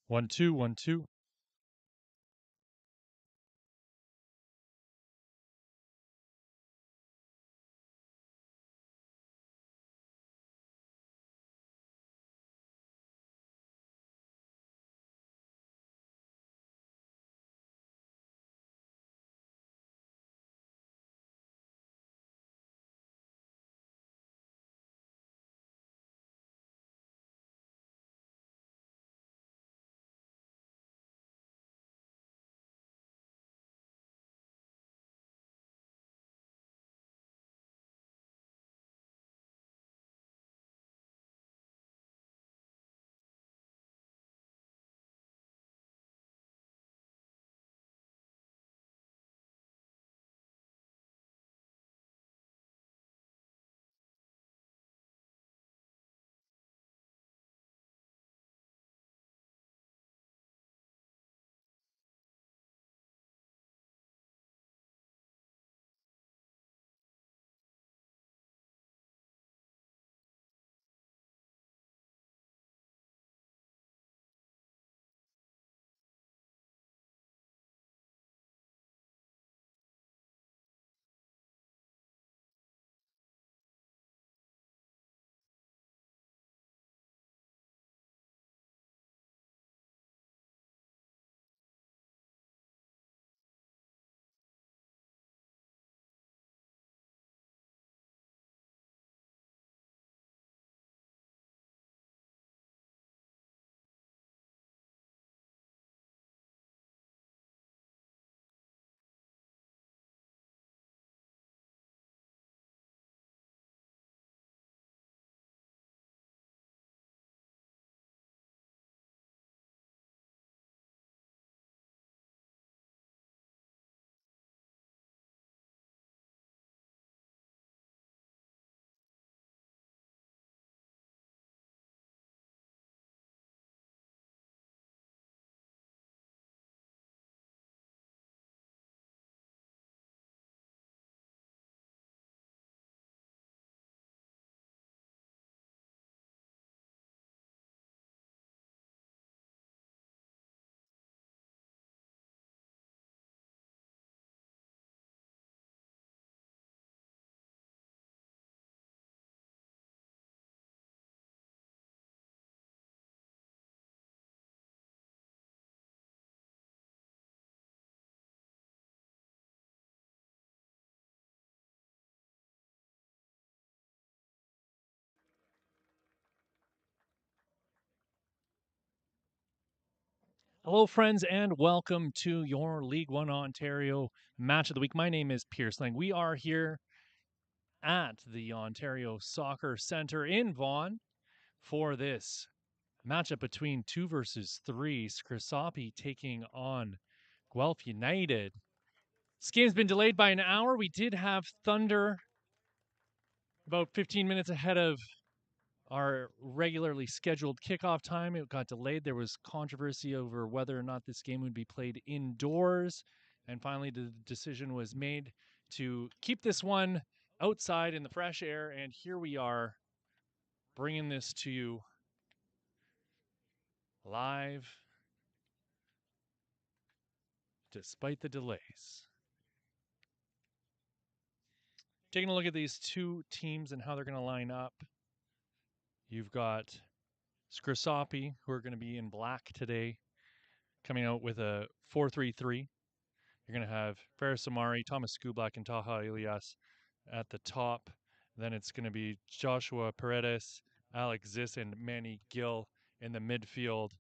1 2 1 2. Hello, friends, and welcome to your League One Ontario match of the week. My name is Pierce Lang. We are here at the Ontario Soccer Centre in Vaughan for this matchup between 2 versus 3. Scrosoppi taking on Guelph United. This game's been delayed by an hour. We did have thunder about 15 minutes ahead of our regularly scheduled kickoff time. It got delayed. There was controversy over whether or not this game would be played indoors. And finally, the decision was made to keep this one outside in the fresh air. And here we are bringing this to you live despite the delays. Taking a look at these two teams and how they're going to line up. You've got Scrosoppi, who are going to be in black today, coming out with a 4-3-3. You're going to have Faris Amari, Thomas Skublak, and Taha Elias at the top. Then it's going to be Joshua Paredes, Alex Ziss, and Manny Gill in the midfield.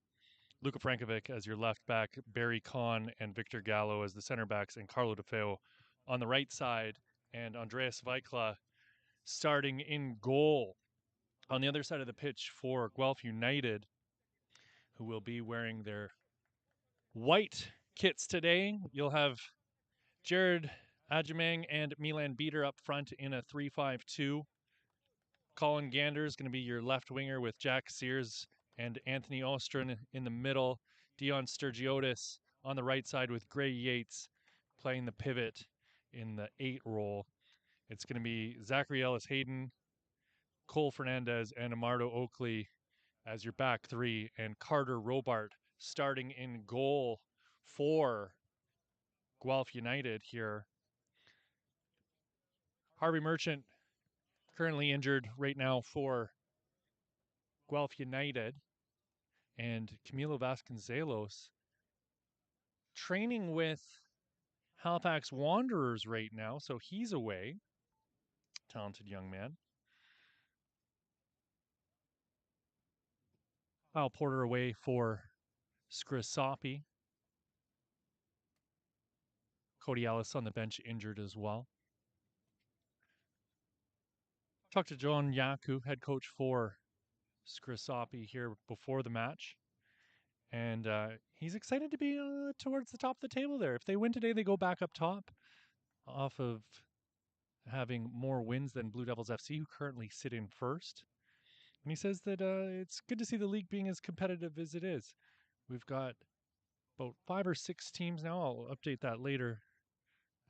Luka Frankovic as your left back, Barry Kahn and Victor Gallo as the center backs, and Carlo DeFeo on the right side, and Andreas Weikla starting in goal. On the other side of the pitch for Guelph United, who will be wearing their white kits today, you'll have Jared Ajamang and Milan Beater up front in a 3-5-2. Colin Gander is going to be your left winger with Jack Sears and Anthony Ostrin in the middle. Dion Sturgiotis on the right side with Gray Yates playing the pivot in the 8 role. It's going to be Zachary Ellis Hayden, Cole Fernandez, and Amardo Oakley as your back 3, and Carter Robart starting in goal for Guelph United here. Harvey Merchant currently injured right now for Guelph United. And Camilo Vasconcelos training with Halifax Wanderers right now, so he's away. Talented young man. Kyle Porter away for Scrosoppi. Cody Ellis on the bench injured as well. Talked to John Yaku, head coach for Scrosoppi here before the match. And he's excited to be towards the top of the table there. If they win today, they go back up top off of having more wins than Blue Devils FC, who currently sit in first. And he says that it's good to see the league being as competitive as it is. We've got about 5 or 6 teams now. I'll update that later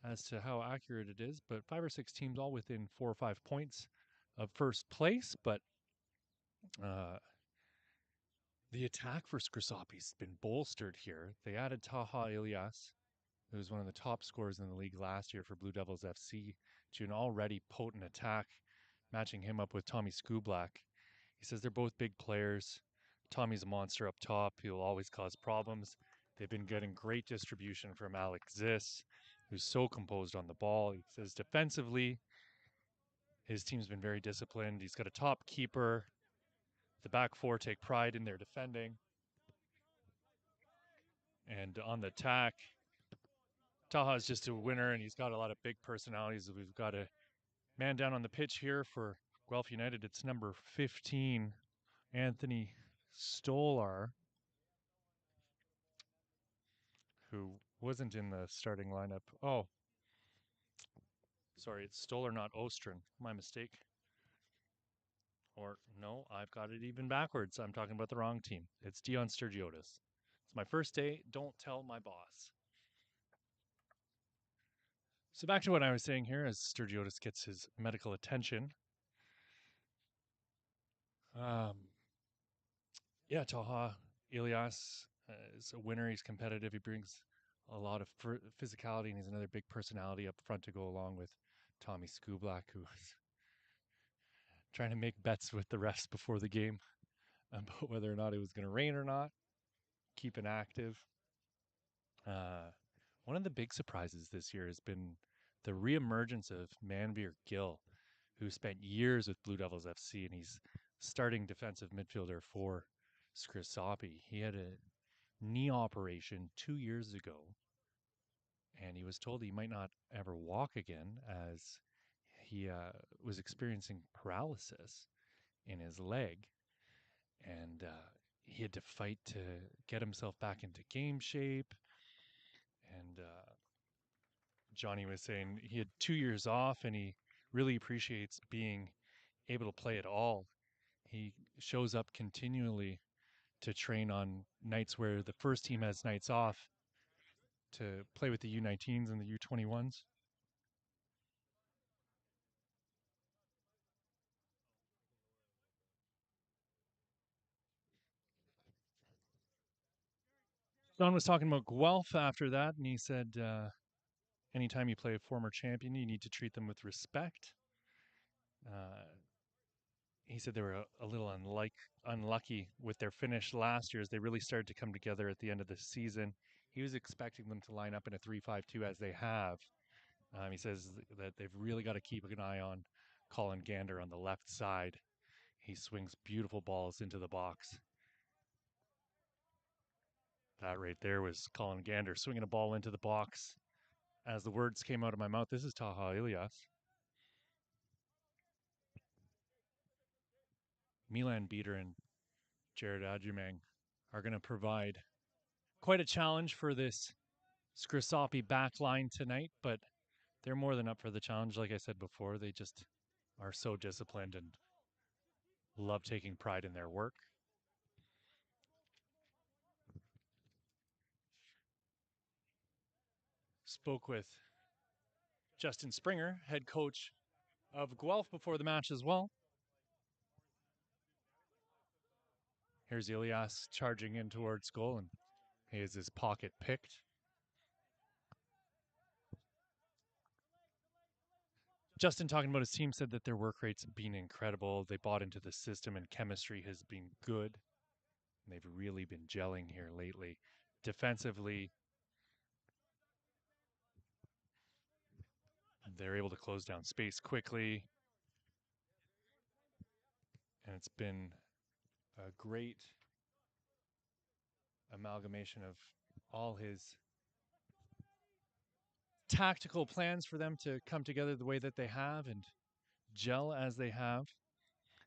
as to how accurate it is, but 5 or 6 teams all within 4 or 5 points of first place. But the attack for Scrosoppi's been bolstered here. They added Taha Ilyas, who was one of the top scorers in the league last year for Blue Devils FC, to an already potent attack, matching him up with Tommy Skublak. He says they're both big players. Tommy's a monster up top. He'll always cause problems. They've been getting great distribution from Alex Ziss, who's so composed on the ball. He says defensively, his team's been very disciplined. He's got a top keeper. The back four take pride in their defending. And on the attack, Taha's just a winner, and he's got a lot of big personalities. We've got a man down on the pitch here for Guelph United. It's number 15, Anthony Stolar, who wasn't in the starting lineup. Oh, sorry, it's Stolar, not Ostrin. My mistake. Or, no, I've got it even backwards. I'm talking about the wrong team. It's Dion Sturgiotis. It's my first day. Don't tell my boss. So back to what I was saying here as Sturgiotis gets his medical attention. Yeah, Taha Ilyas is a winner. He's competitive. He brings a lot of physicality, and he's another big personality up front to go along with Tommy Skublak, who's trying to make bets with the refs before the game about whether or not it was going to rain or not. Keeping active. One of the big surprises this year has been the reemergence of Manveer Gill, who spent years with Blue Devils FC, and he's starting defensive midfielder for Scrosoppi. He had a knee operation 2 years ago, and he was told he might not ever walk again as he was experiencing paralysis in his leg, and he had to fight to get himself back into game shape. And Johnny was saying he had 2 years off, and he really appreciates being able to play at all. He shows up continually to train on nights where the first team has nights off to play with the U19s and the U21s. Don was talking about Guelph after that, and he said, anytime you play a former champion, you need to treat them with respect. He said they were a little unlucky with their finish last year as they really started to come together at the end of the season. He was expecting them to line up in a 3-5-2 as they have. He says that they've really got to keep an eye on Colin Gander on the left side. He swings beautiful balls into the box. That right there was Colin Gander swinging a ball into the box. As the words came out of my mouth, this is Taha Ilyas. Milan Beater and Jared Adjumang are going to provide quite a challenge for this Scrosoppi back line tonight, but they're more than up for the challenge. Like I said before, they just are so disciplined and love taking pride in their work. Spoke with Justin Springer, head coach of Guelph, before the match as well. Here's Ilyas charging in towards goal, and He has his pocket picked. Justin, talking about his team, said that their work rates have been incredible. They bought into the system and chemistry has been good. And they've really been gelling here lately. Defensively, they're able to close down space quickly. And it's been a great amalgamation of all his tactical plans for them to come together the way that they have and gel as they have.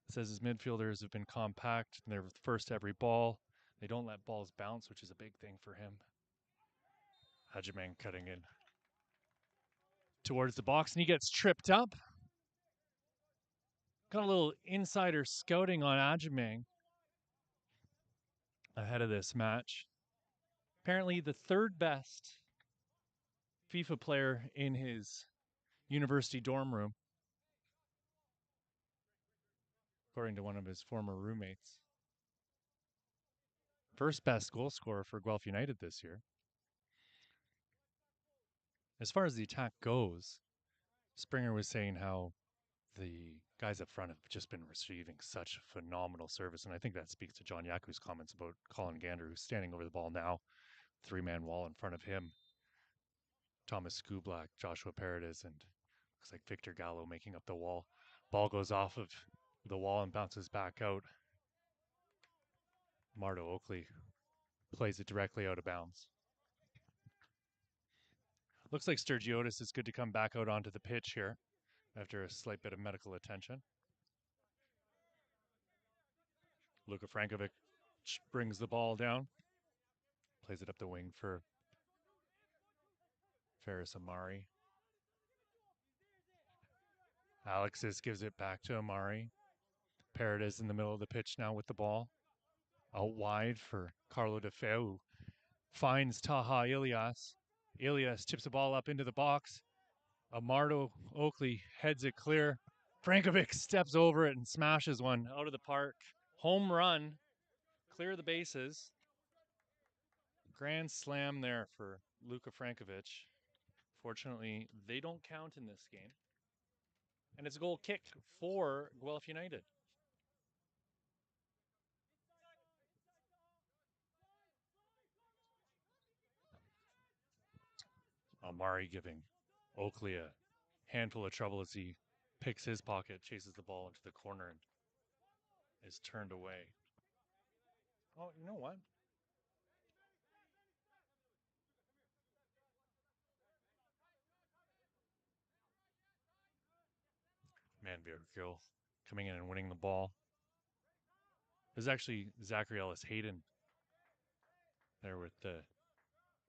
It says his midfielders have been compact and they're first to every ball. They don't let balls bounce, which is a big thing for him. Hajimang cutting in towards the box and he gets tripped up. Got a little insider scouting on Ajimang ahead of this match. Apparently the third best FIFA player in his university dorm room, according to one of his former roommates. First best goal scorer for Guelph United this year. As far as the attack goes, Springer was saying how the guys up front have just been receiving such phenomenal service. And I think that speaks to John Yaku's comments about Colin Gander, who's standing over the ball now, three-man wall in front of him. Thomas Skublak, Joshua Paredes, and looks like Victor Gallo making up the wall. Ball goes off of the wall and bounces back out. Mardo Oakley plays it directly out of bounds. Looks like Sturgiotis is good to come back out onto the pitch here after a slight bit of medical attention. Luka Frankovic brings the ball down. Plays it up the wing for Faris Amari. Alexis gives it back to Amari. Paredes in the middle of the pitch now with the ball. Out wide for Carlo De Feu. Finds Taha Ilias. Ilias tips the ball up into the box. Amardo Oakley heads it clear. Frankovic steps over it and smashes one out of the park. Home run. Clear the bases. Grand slam there for Luka Frankovic. Fortunately, they don't count in this game. And it's a goal kicked for Guelph United. Amari giving Oakley a handful of trouble as he picks his pocket, chases the ball into the corner, and is turned away. Oh, you know what? Manbeer Gill coming in and winning the ball. There's actually Zachary Ellis Hayden there with the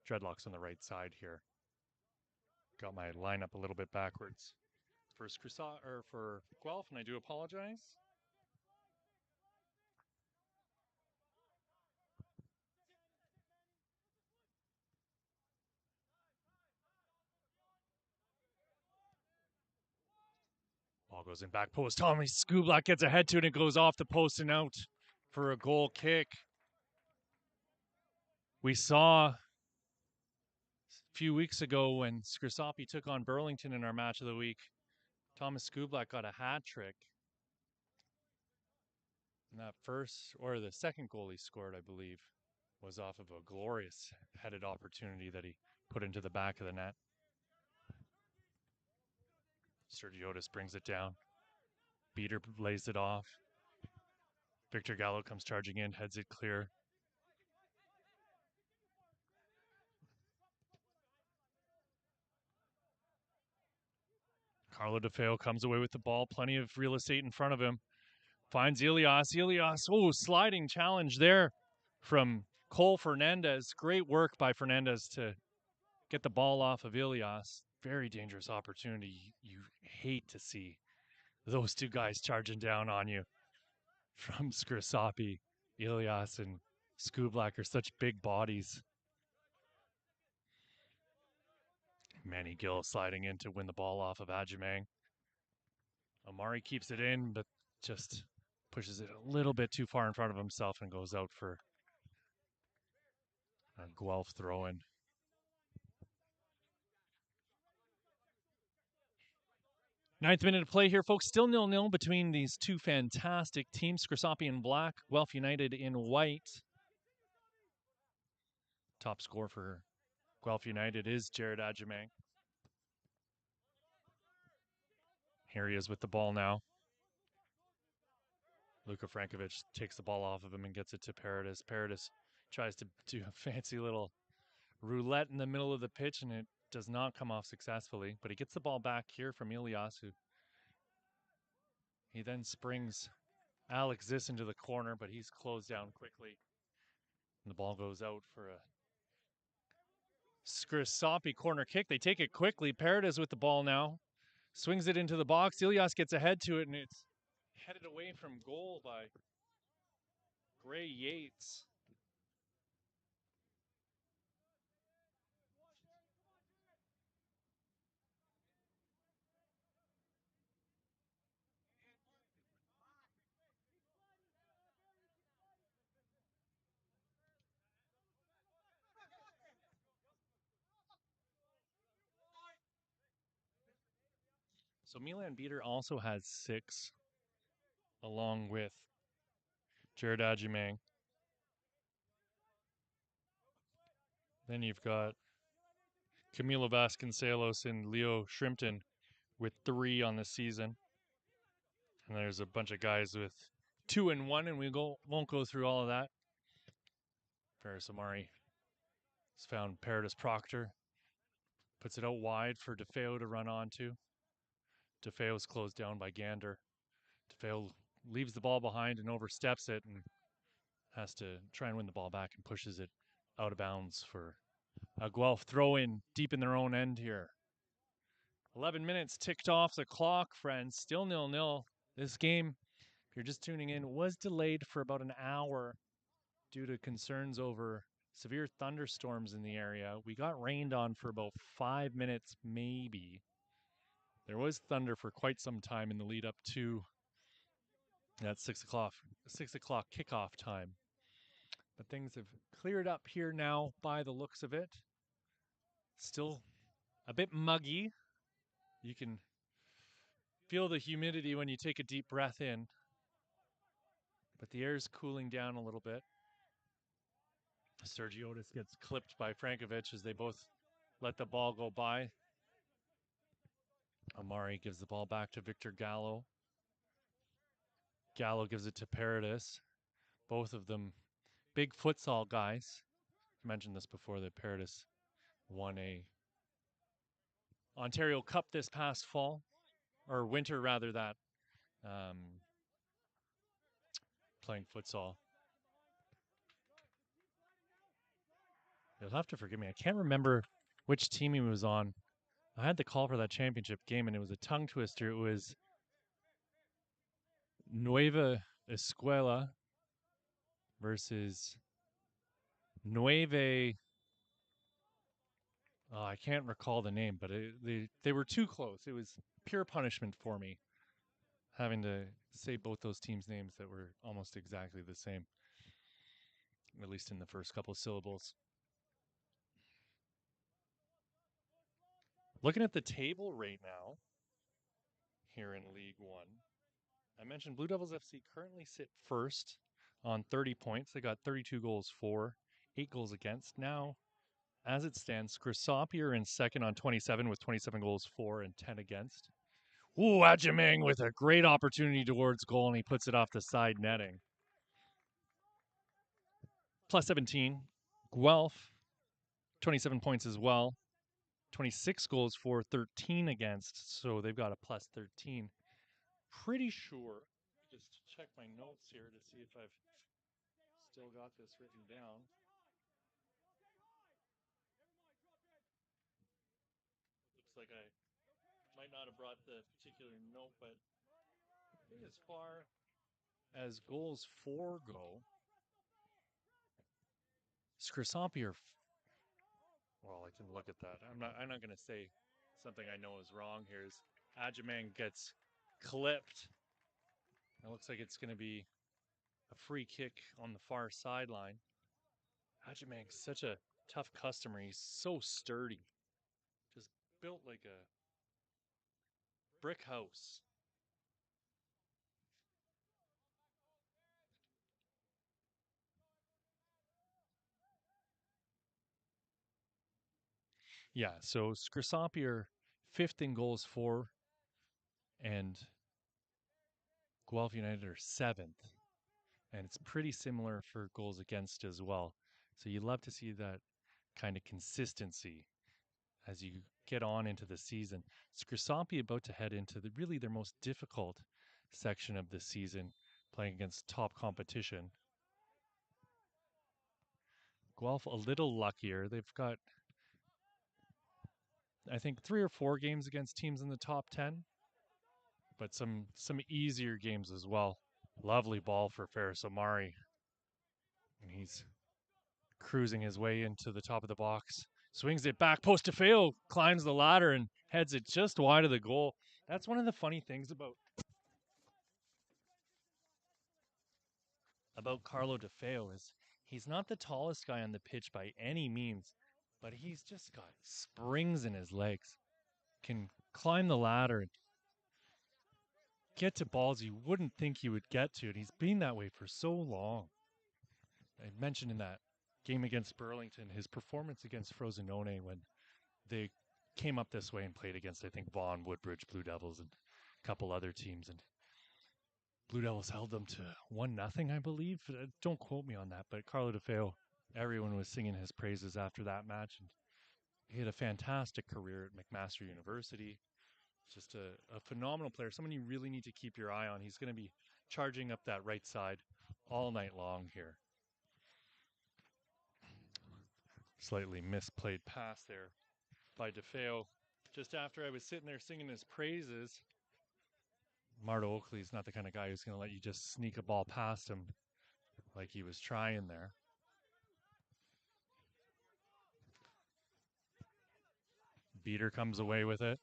dreadlocks on the right side here. Got my lineup a little bit backwards for for Guelph, and I do apologize. Ball goes in back post. Tommy Skublak gets ahead to it and it goes off the post and out for a goal kick. We saw a few weeks ago when Scrosoppi took on Burlington in our match of the week, Thomas Skublak got a hat trick. And that first, or the second goal he scored, I believe, was off of a glorious headed opportunity that he put into the back of the net. Sturgiotis brings it down. Beater lays it off. Victor Gallo comes charging in, heads it clear. Carlo De Feo comes away with the ball. Plenty of real estate in front of him. Finds Ilias. Ilias, oh, sliding challenge there from Cole Fernandez. Great work by Fernandez to get the ball off of Ilias. Very dangerous opportunity. You hate to see those two guys charging down on you from Scrosoppi. Ilias and Skublak are such big bodies. Manny Gill sliding in to win the ball off of Ajimang. Amari keeps it in, but just pushes it a little bit too far in front of himself and goes out for Guelph throwing. Ninth minute of play here, folks. Still 0-0 between these two fantastic teams. Scrosoppi in black, Guelph United in white. Top scorer for Guelph United is Jared Adjamang. Here he is with the ball now. Luka Frankovic takes the ball off of him and gets it to Paradis. Paradis tries to do a fancy little roulette in the middle of the pitch, and it does not come off successfully. But he gets the ball back here from Ilias, who he then springs Alex Ziss into the corner, but he's closed down quickly. And the ball goes out for a Scrosoppi corner kick. They take it quickly. Paradis with the ball now. Swings it into the box. Ilias gets ahead to it, and it's headed away from goal by Gray Yates. So Milan Beater also has 6, along with Jared Adjamang. Then you've got Camilo Vasconcelos and Leo Shrimpton with 3 on the season. And there's a bunch of guys with 2 and 1, and won't go through all of that. Ferris Amari has found Paradis Proctor. Puts it out wide for DeFeo to run onto. DeFeo's closed down by Gander. DeFeo leaves the ball behind and oversteps it and has to try and win the ball back and pushes it out of bounds for a Guelph throw in deep in their own end here. 11 minutes ticked off the clock, friends. Still 0-0. This game, if you're just tuning in, was delayed for about an hour due to concerns over severe thunderstorms in the area. We got rained on for about 5 minutes, maybe. There was thunder for quite some time in the lead up to that 6 o'clock kickoff time. But things have cleared up here now by the looks of it. Still a bit muggy. You can feel the humidity when you take a deep breath in. But the air is cooling down a little bit. Sergiotis gets clipped by Frankovic as they both let the ball go by. Amari gives the ball back to Victor Gallo. Gallo gives it to Paradis. Both of them big futsal guys. I mentioned this before that Paradis won a Ontario Cup this past fall, or winter rather, that playing futsal. You'll have to forgive me. I can't remember which team he was on. I had the call for that championship game, and it was a tongue twister. It was Nueva Escuela versus Nueve. Oh, I can't recall the name, but they were too close. It was pure punishment for me, having to say both those teams' names that were almost exactly the same, at least in the first couple of syllables. Looking at the table right now here in League One, I mentioned Blue Devils FC currently sit first on 30 points. They got 32 goals for, 8 goals against. Now, as it stands, Scrosoppi are in second on 27 with 27 goals for and 10 against. Ooh, Adjamang with a great opportunity towards goal, and he puts it off the side netting. Plus 17. Guelph, 27 points as well. 26 goals for, 13 against, so they've got a plus 13. Pretty sure, just check my notes here to see if I've still got this written down. Looks like I might not have brought the particular note, but I think as far as goals for go, Scrosoppi are, well, I can look at that. I'm not going to say something I know is wrong here. As Adjamang gets clipped, it looks like it's going to be a free kick on the far sideline. Adjamang's such a tough customer. He's so sturdy. Just built like a brick house. Yeah, so Scrosoppi are fifth in goals for, and Guelph United are seventh. And it's pretty similar for goals against as well. So you love to see that kind of consistency as you get on into the season. Scrosoppi about to head into really their most difficult section of the season, playing against top competition. Guelph a little luckier. They've got, I think, 3 or 4 games against teams in the top 10, but some easier games as well. Lovely ball for Ferris Omari, and he's cruising his way into the top of the box. Swings it back post to fail, climbs the ladder and heads it just wide of the goal. That's one of the funny things about Carlo DeFeo is he's not the tallest guy on the pitch by any means, but he's just got springs in his legs. Can climb the ladder and get to balls you wouldn't think he would get to, and he's been that way for so long. I mentioned in that game against Burlington his performance against Frosinone when they came up this way and played against, I think, Vaughan, Woodbridge, Blue Devils, and a couple other teams. And Blue Devils held them to 1-0, I believe. Don't quote me on that, but Carlo DeFeo, everyone was singing his praises after that match. And he had a fantastic career at McMaster University. Just a phenomenal player, someone you really need to keep your eye on. He's going to be charging up that right side all night long here. Slightly misplayed pass there by DeFeo. Just after I was sitting there singing his praises, Marto Oakley's not the kind of guy who's going to let you just sneak a ball past him like he was trying there. Beater comes away with it.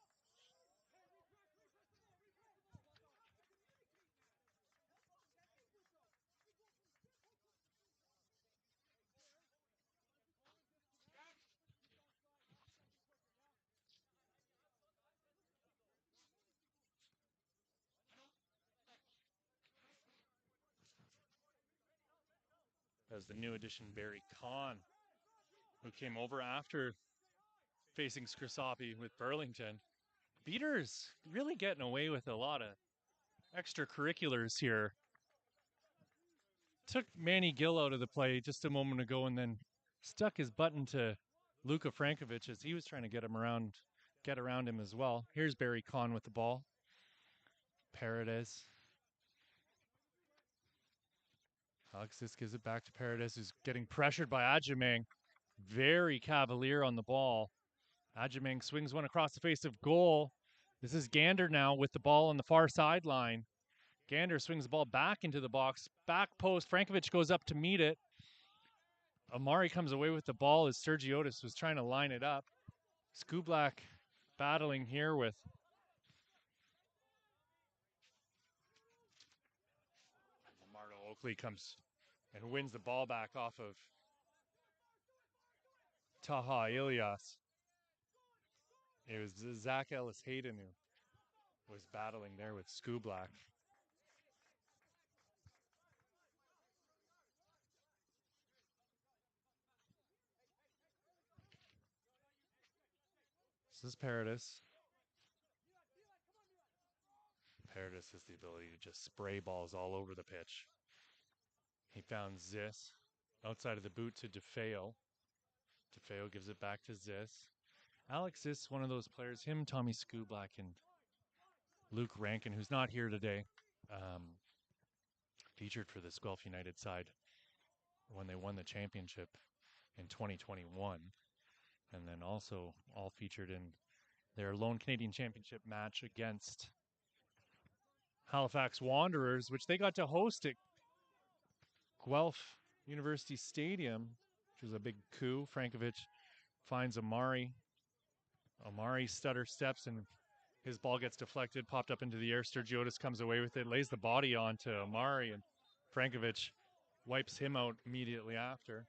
As the new addition, Barry Kahn, who came over after facing Scrosoppi with Burlington. Beater's really getting away with a lot of extracurriculars here. Took Manny Gill out of the play just a moment ago and then stuck his button to Luka Frankovic as he was trying to get around him as well. Here's Barry Kahn with the ball. Paredes. Alexis gives it back to Paredes, who's getting pressured by Adjamang. Very cavalier on the ball. Adjamang swings one across the face of goal. This is Gander now with the ball on the far sideline. Gander swings the ball back into the box. Back post. Frankovic goes up to meet it. Omari comes away with the ball as Sergiotis was trying to line it up. Skublak battling here with Marto Oakley comes and wins the ball back off of Taha Ilias. It was Zach Ellis Hayden who was battling there with Skublak. This is Paredes. Paredes has the ability to just spray balls all over the pitch. He found Zis outside of the boot to DeFeo. DeFeo gives it back to Zis. Alex Zis, one of those players, him, Tommy Skublak, and Luke Rankin, who's not here today, featured for this Guelph United side when they won the championship in 2021. And then also all featured in their lone Canadian Championship match against Halifax Wanderers, which they got to host at Guelph University Stadium, which was a big coup. Frankovic finds Omari. Omari stutter steps and his ball gets deflected, popped up into the air. Sergiotis comes away with it, lays the body onto Omari, and Frankovic wipes him out immediately after.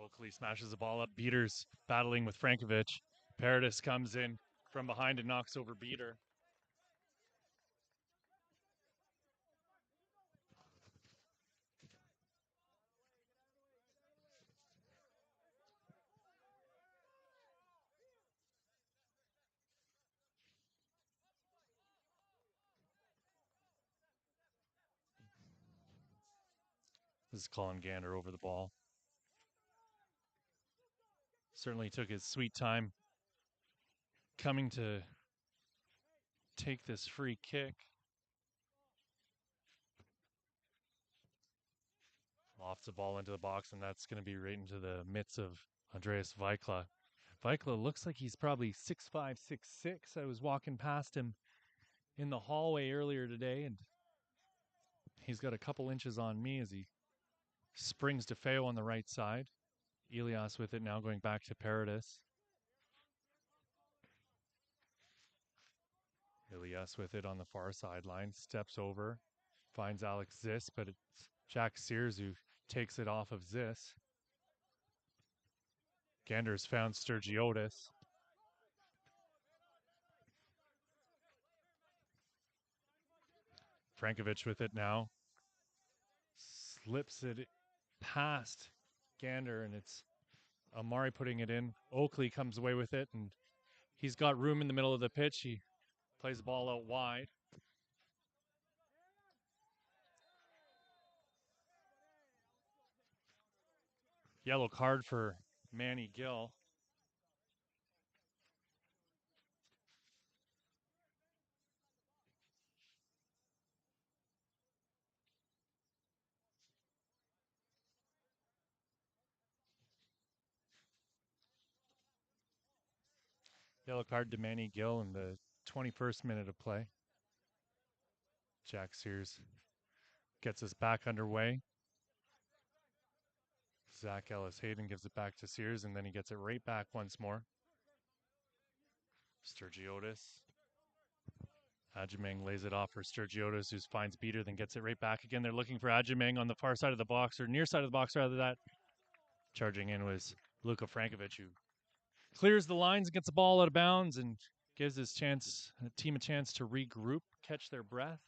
Oakley smashes the ball up. Beater's battling with Frankovic. Paradis comes in from behind and knocks over Beater. This is Colin Gander over the ball. Certainly took his sweet time coming to take this free kick. Lofts the ball into the box, and that's going to be right into the midst of Andreas Weikla. Weikla looks like he's probably 6'5", 6'6". I was walking past him in the hallway earlier today, and he's got a couple inches on me as he springs to Feo on the right side. Elias with it now, going back to Paradis. Elias with it on the far sideline, steps over, finds Alex Ziss, but it's Jack Sears who takes it off of Ziss. Gander's found Sturgiotis. Frankovic with it now. Slips it past Gander, and it's Amari putting it in. Oakley comes away with it, and he's got room in the middle of the pitch. He plays the ball out wide. Yellow card for Manny Gill. Yellow card to Manny Gill in the 21st minute of play. Jack Sears gets us back underway. Zach Ellis-Hayden gives it back to Sears, and then he gets it right back once more. Sturgiotis. Adjumang lays it off for Sturgiotis, who finds Beater, then gets it right back again. They're looking for Adjumang on the far side of the box, or near side of the box, rather. That charging in was Luka Frankovic, who clears the lines, gets the ball out of bounds, and gives his team a chance to regroup, catch their breath,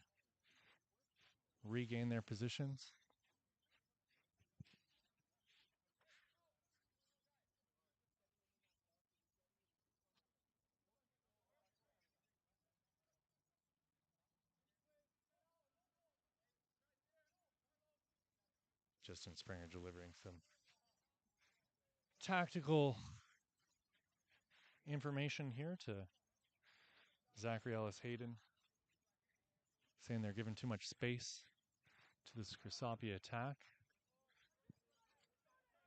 regain their positions. Justin Springer delivering some tactical information here to Zachary Ellis-Hayden, saying they're giving too much space to the Scrosoppi attack.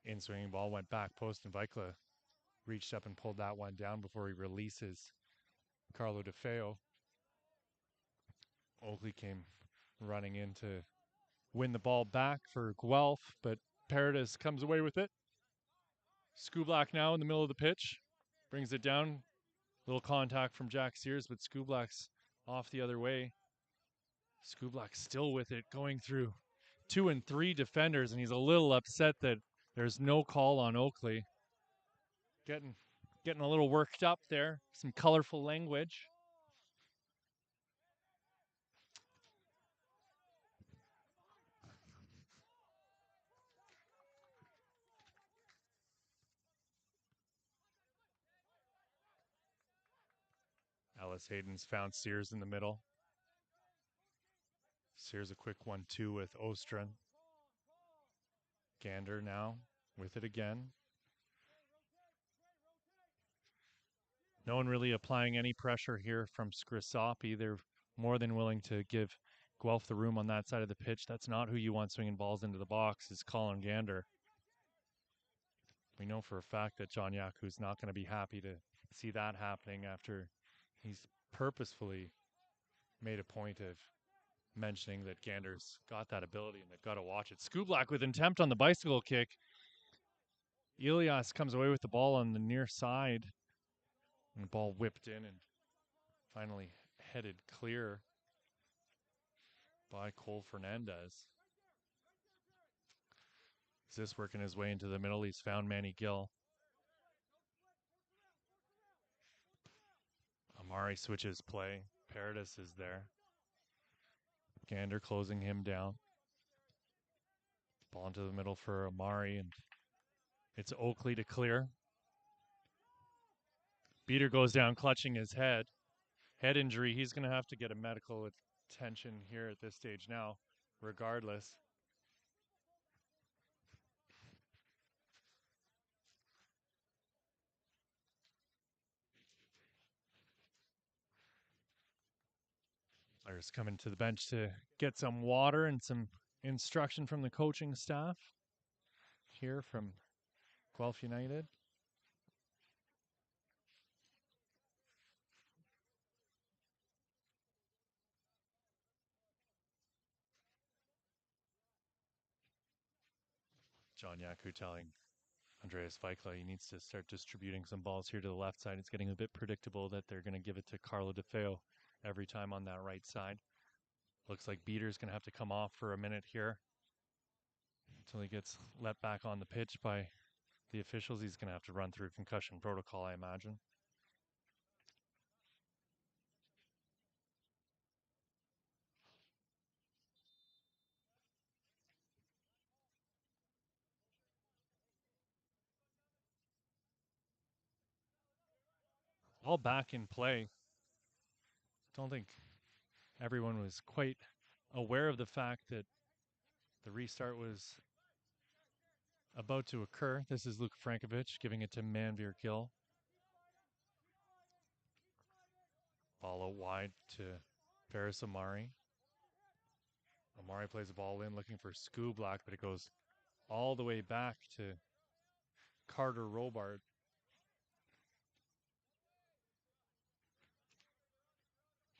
In-swinging ball went back post, and Weikla reached up and pulled that one down before he releases Carlo DeFeo. Oakley came running in to win the ball back for Guelph, but Paradis comes away with it. Skublak now in the middle of the pitch, brings it down. Little contact from Jack Sears, but Skublak's off the other way. Skublak still with it, going through 2 and 3 defenders, and he's a little upset that there's no call on Oakley. Getting a little worked up there. Some colorful language. Ellis-Hayden's found Sears in the middle. Sears a quick 1-2 with Ostron. Gander now with it again. No one really applying any pressure here from Scrosoppi. They're more than willing to give Guelph the room on that side of the pitch. That's not who you want swinging balls into the box, is Colin Gander. We know for a fact that John Yaku's not going to be happy to see that happening after he's purposefully made a point of mentioning that Gander's got that ability and they've got to watch it. Skublak with attempt on the bicycle kick. Elias comes away with the ball on the near side. And the ball whipped in and finally headed clear by Cole Fernandez. Is this working his way into the middle? He's found Manny Gill. Amari switches play. Paradis is there. Gander closing him down. Ball into the middle for Amari, and it's Oakley to clear. Beater goes down, clutching his head. Head injury. He's going to have to get a medical attention here at this stage now, regardless. Players coming to the bench to get some water and some instruction from the coaching staff here from Guelph United. John Yaku telling Andreas Weikla he needs to start distributing some balls here to the left side. It's getting a bit predictable that they're going to give it to Carlo DeFeo every time on that right side. Looks like Beater's going to have to come off for a minute here until he gets let back on the pitch by the officials. He's going to have to run through concussion protocol, I imagine. All back in play. Don't think everyone was quite aware of the fact that the restart was about to occur. This is Luke Frankovic giving it to Manveer Gill. Ball out wide to Ferris Amari. Amari plays the ball in looking for Skublak, but it goes all the way back to Carter Robart.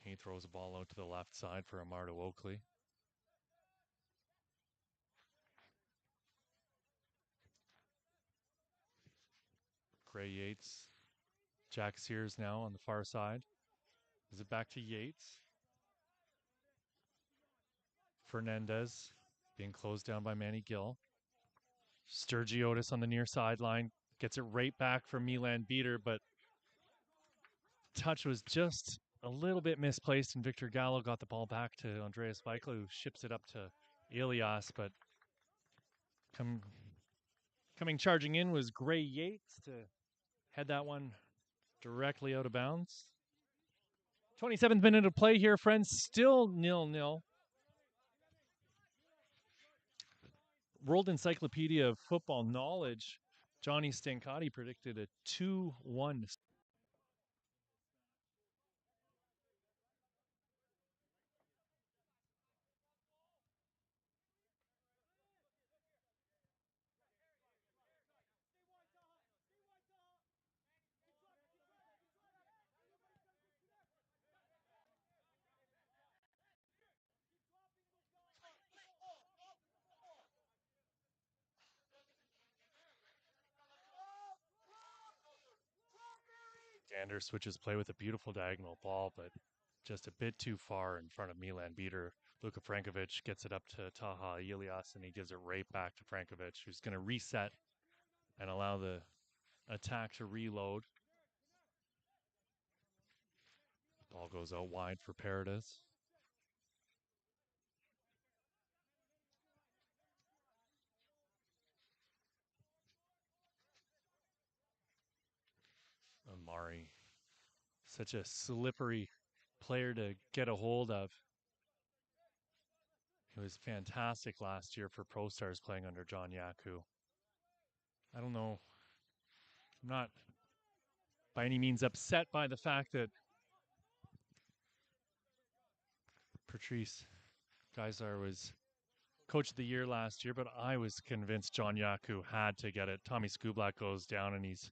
He throws the ball out to the left side for Amardo Oakley. Gray Yates. Jack Sears now on the far side. Is it back to Yates? Fernandez being closed down by Manny Gill. Sturgiotis on the near sideline. Gets it right back from Milan Beater, but touch was just a little bit misplaced, and Victor Gallo got the ball back to Andreas Weikla, who ships it up to Elias, but coming charging in was Gray Yates to head that one directly out of bounds. 27th minute of play here, friends. Still 0-0. World Encyclopedia of Football Knowledge, Johnny Stancati predicted a 2-1. Gander switches play with a beautiful diagonal ball, but just a bit too far in front of Milan Beater. Luka Frankovic gets it up to Taha Elias, and he gives it right back to Frankovic, who's going to reset and allow the attack to reload. Ball goes out wide for Paradis. Amari, such a slippery player to get a hold of. He was fantastic last year for Pro Stars playing under John Yaku. I don't know. I'm not by any means upset by the fact that Patrice Geisler was Coach of the Year last year, but I was convinced John Yaku had to get it. Tommy Skublak goes down and he's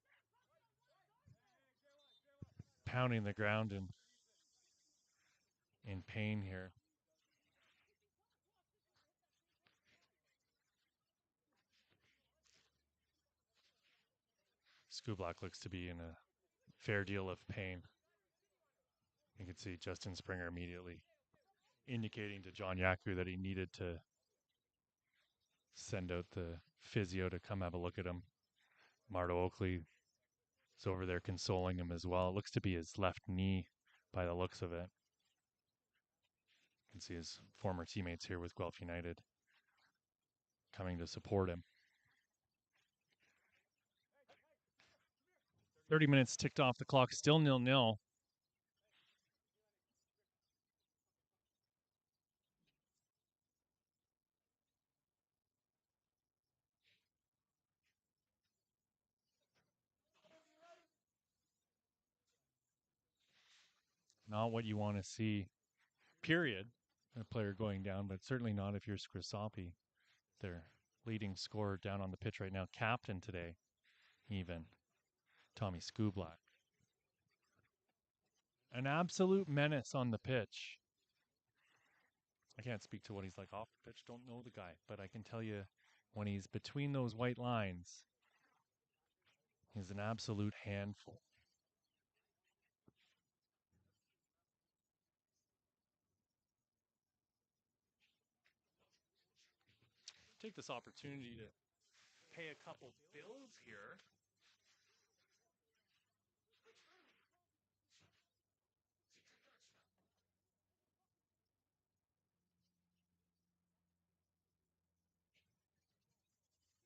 pounding the ground in pain here. Skublak looks to be in a fair deal of pain. You can see Justin Springer immediately indicating to John Yaku that he needed to send out the physio to come have a look at him. Marto Oakley is over there consoling him as well. It looks to be his left knee by the looks of it. You can see his former teammates here with Guelph United coming to support him. 30 minutes ticked off the clock, still 0-0. Not what you want to see, period. A player going down, but certainly not if you're Scrosoppi, their leading scorer down on the pitch right now, captain today, even Tommy Skublak. An absolute menace on the pitch. I can't speak to what he's like off the pitch, don't know the guy, but I can tell you when he's between those white lines, he's an absolute handful. Take this opportunity to pay a couple bills here.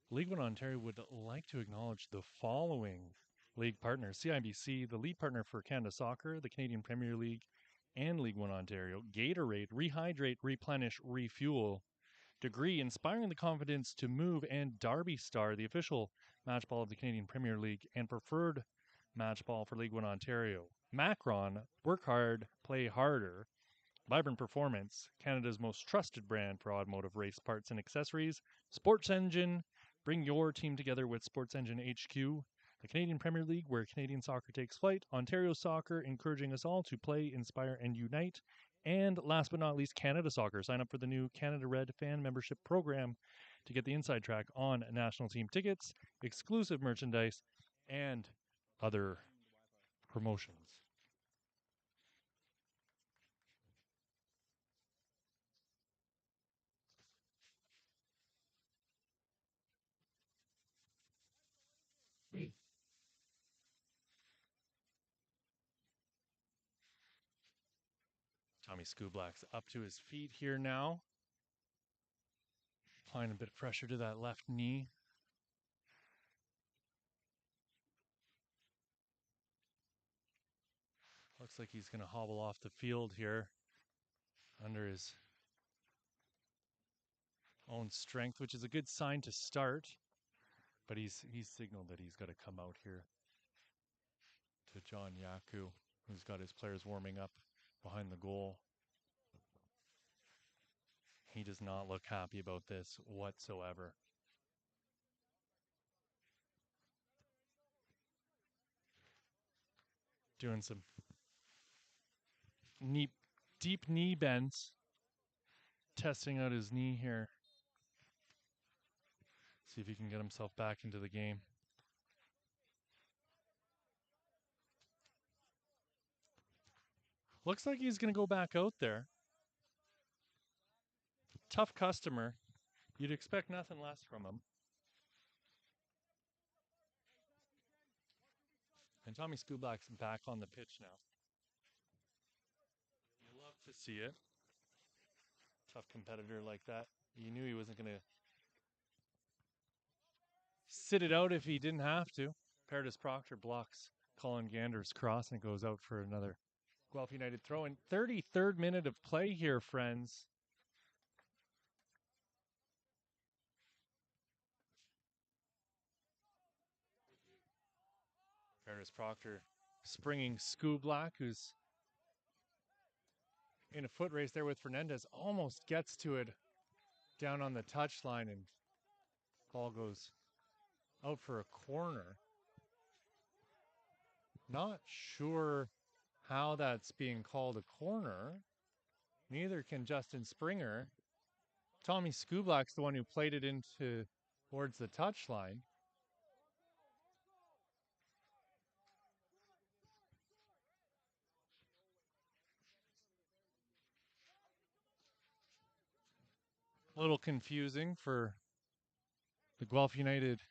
League One Ontario would like to acknowledge the following league partners: CIBC, the lead partner for Canada Soccer, the Canadian Premier League, and League One Ontario; Gatorade, rehydrate, replenish, refuel; Degree, inspiring the confidence to move; and Derby Star, the official match ball of the Canadian Premier League and preferred match ball for League One Ontario; Macron, work hard, play harder; Vibrant Performance, Canada's most trusted brand for automotive race parts and accessories; Sports Engine, bring your team together with Sports Engine HQ; the Canadian Premier League, where Canadian soccer takes flight; Ontario Soccer, encouraging us all to play, inspire, and unite; and last but not least, Canada Soccer. Sign up for the new Canada Red fan membership program to get the inside track on national team tickets, exclusive merchandise, and other promotions. Tommy Skublak's up to his feet here now, applying a bit of pressure to that left knee. Looks like he's going to hobble off the field here under his own strength, which is a good sign to start. But he's signaled that he's got to come out here to John Yaku, who's got his players warming up behind the goal. He does not look happy about this whatsoever. Doing some deep knee bends, testing out his knee here. See if he can get himself back into the game. Looks like he's going to go back out there. Tough customer. You'd expect nothing less from him. And Tommy Skublak's back on the pitch now. You love to see it. Tough competitor like that. You knew he wasn't going to sit it out if he didn't have to. Paradis Proctor blocks Colin Gander's cross and it goes out for another Guelph United throw in. 33rd minute of play here, friends. Paradis Proctor springing Skublak, who's in a foot race there with Fernandez, almost gets to it down on the touchline, and ball goes out for a corner. Not sure how that's being called a corner. Neither can Justin Springer. Tommy Skublak's the one who played it into towards the touchline. A little confusing for the Guelph United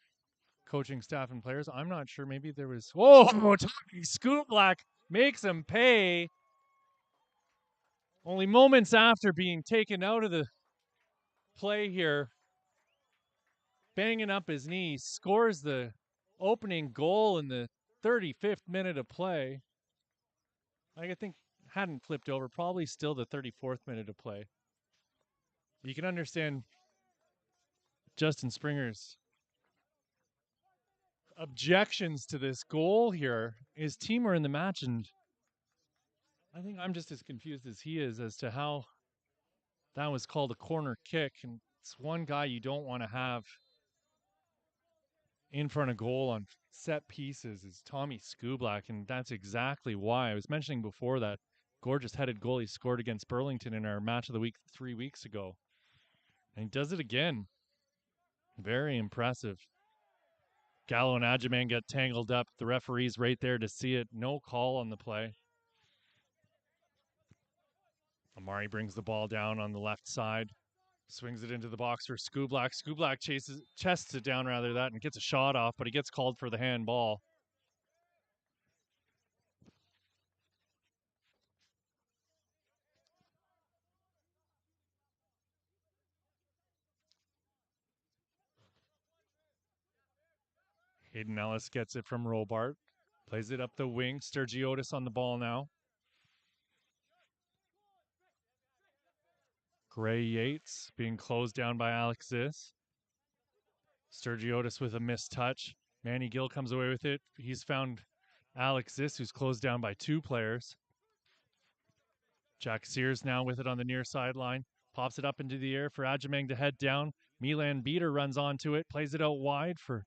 coaching staff and players. I'm not sure. Maybe there was. Whoa! Talking Scoop Black makes him pay. Only moments after being taken out of the play here, banging up his knee, scores the opening goal in the 35th minute of play. I think hadn't flipped over, probably still the 34th minute of play. You can understand Justin Springer's objections to this goal here. His team are in the match, and I think I'm just as confused as he is as to how that was called a corner kick. And it's one guy you don't want to have in front of goal on set pieces is Tommy Skublak, and that's exactly why. I was mentioning before that gorgeous headed goal he scored against Burlington in our match of the week 3 weeks ago. And he does it again. Very impressive. Gallo and Adjaman get tangled up. The referee's right there to see it. No call on the play. Amari brings the ball down on the left side. Swings it into the box for Skublak. Skublak chests it down rather that and gets a shot off, but he gets called for the handball. Hayden Ellis gets it from Robart. Plays it up the wing. Sturgiotis on the ball now. Gray Yates being closed down by Alexis. Sturgiotis with a missed touch. Manny Gill comes away with it. He's found Alexis, who's closed down by 2 players. Jack Sears now with it on the near sideline. Pops it up into the air for Adjamang to head down. Milan Beater runs onto it. Plays it out wide for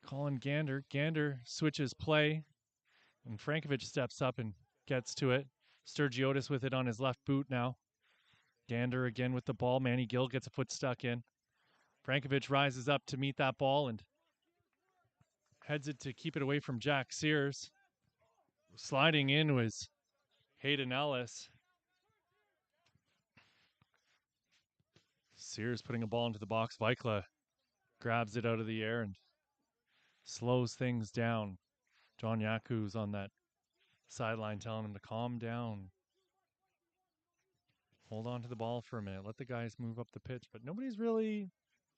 Colin Gander. Gander switches play. And Frankovic steps up and gets to it. Sturgiotis with it on his left boot now. Gander again with the ball. Manny Gill gets a foot stuck in. Frankovic rises up to meet that ball and heads it to keep it away from Jack Sears. Sliding in was Hayden Ellis. Sears putting a ball into the box. Vikla grabs it out of the air and slows things down. John Yaku's on that sideline telling him to calm down. Hold on to the ball for a minute. Let the guys move up the pitch. But nobody's really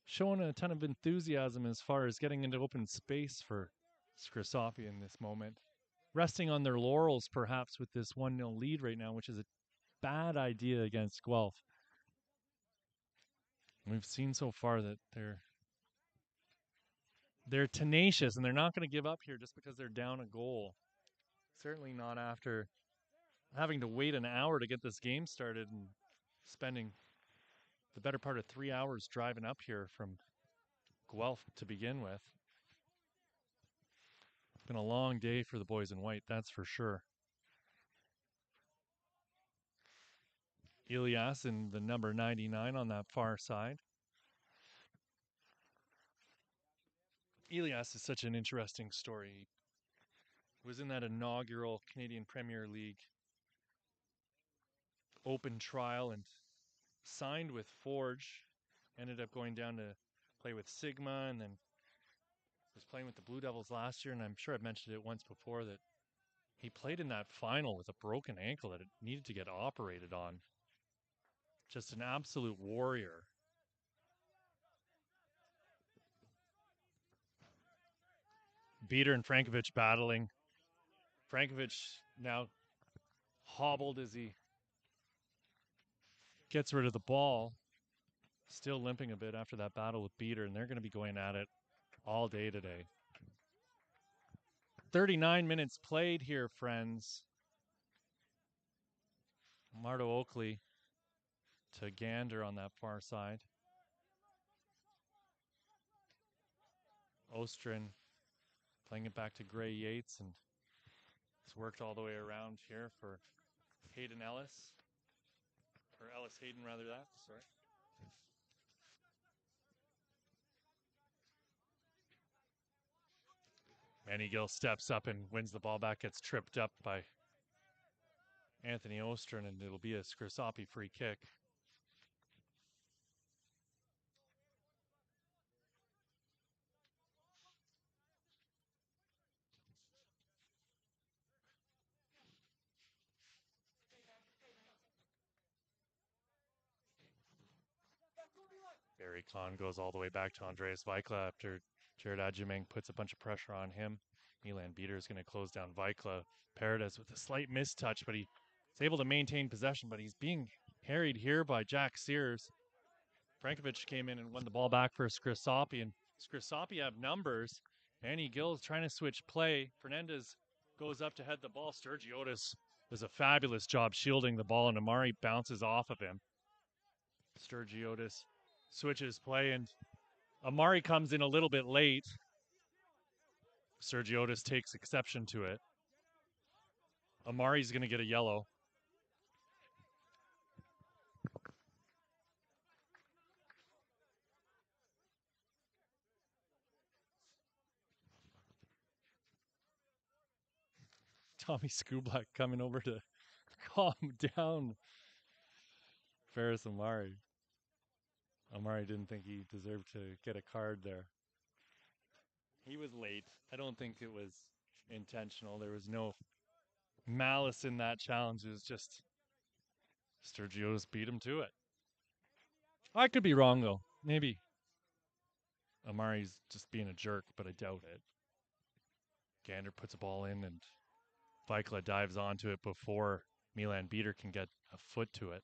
showing a ton of enthusiasm as far as getting into open space for Scrosoppi in this moment. Resting on their laurels, perhaps, with this 1-0 lead right now, which is a bad idea against Guelph. We've seen so far that they're tenacious, and they're not going to give up here just because they're down a goal. Certainly not after having to wait an hour to get this game started and spending the better part of 3 hours driving up here from Guelph to begin with. Been a long day for the boys in white, that's for sure. Elias in the number 99 on that far side. Elias is such an interesting story. He was in that inaugural Canadian Premier League open trial and signed with Forge. Ended up going down to play with Sigma and then was playing with the Blue Devils last year. And I'm sure I've mentioned it once before that he played in that final with a broken ankle that it needed to get operated on. Just an absolute warrior. Beater and Frankovic battling. Frankovic now hobbled as he gets rid of the ball. Still limping a bit after that battle with Beater, and they're going to be going at it all day today. 39 minutes played here, friends. Marto Oakley to Gander on that far side. Ostrin playing it back to Gray Yates, and it's worked all the way around here for Hayden Ellis. Or Ellis Hayden, rather that, sorry. Manny Gill steps up and wins the ball back, gets tripped up by Anthony Ostrin, and it'll be a Scrosoppi free kick. Barry Kahn goes all the way back to Andreas Vikla after Jared Adjumang puts a bunch of pressure on him. Milan Beater is going to close down Vikla. Paredes with a slight mistouch, but he's able to maintain possession, but he's being harried here by Jack Sears. Frankovic came in and won the ball back for Scrosoppi, and Scrosoppi have numbers. Manny Gill's trying to switch play. Fernandez goes up to head the ball. Sturgiotis does a fabulous job shielding the ball, and Amari bounces off of him. Sturgiotis switches play, and Amari comes in a little bit late. Sturgiotis takes exception to it. Amari's going to get a yellow. Tommy Skublak coming over to calm down Ferris Amari. Amari didn't think he deserved to get a card there. He was late. I don't think it was intentional. There was no malice in that challenge. It was just Sturgiotis beat him to it. I could be wrong, though. Maybe Amari's just being a jerk, but I doubt it. Gander puts a ball in, and Vikla dives onto it before Milan Beater can get a foot to it.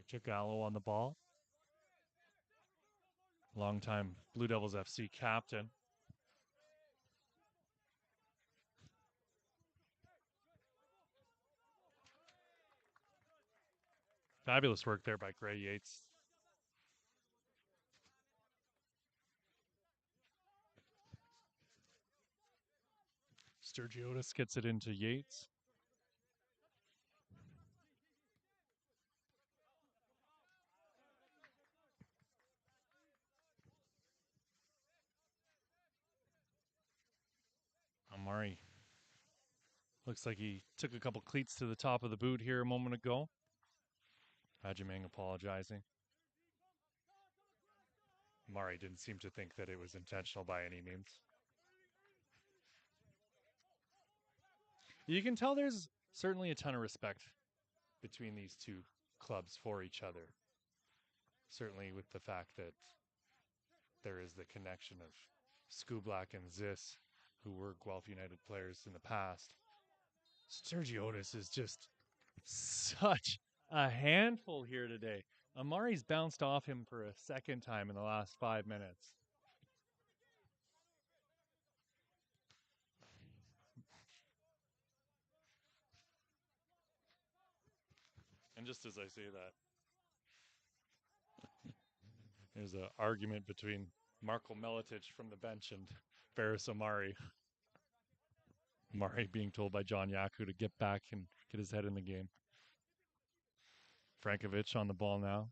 Victor Gallo on the ball. Longtime Blue Devils FC captain. Fabulous work there by Gray Yates. Sturgiotis gets it into Yates. Amari looks like he took a couple cleats to the top of the boot here a moment ago. Adjumang apologizing. Amari didn't seem to think that it was intentional by any means. You can tell there's certainly a ton of respect between these two clubs for each other. Certainly with the fact that there is the connection of Skublak and Zis, who were Guelph United players in the past. Sturgiotis is just such a handful here today. Amari's bounced off him for a second time in the last 5 minutes. And just as I say that, there's an argument between Marko Meletic from the bench and Ferris Amari. Amari being told by John Yaku to get back and get his head in the game. Frankovic on the ball now.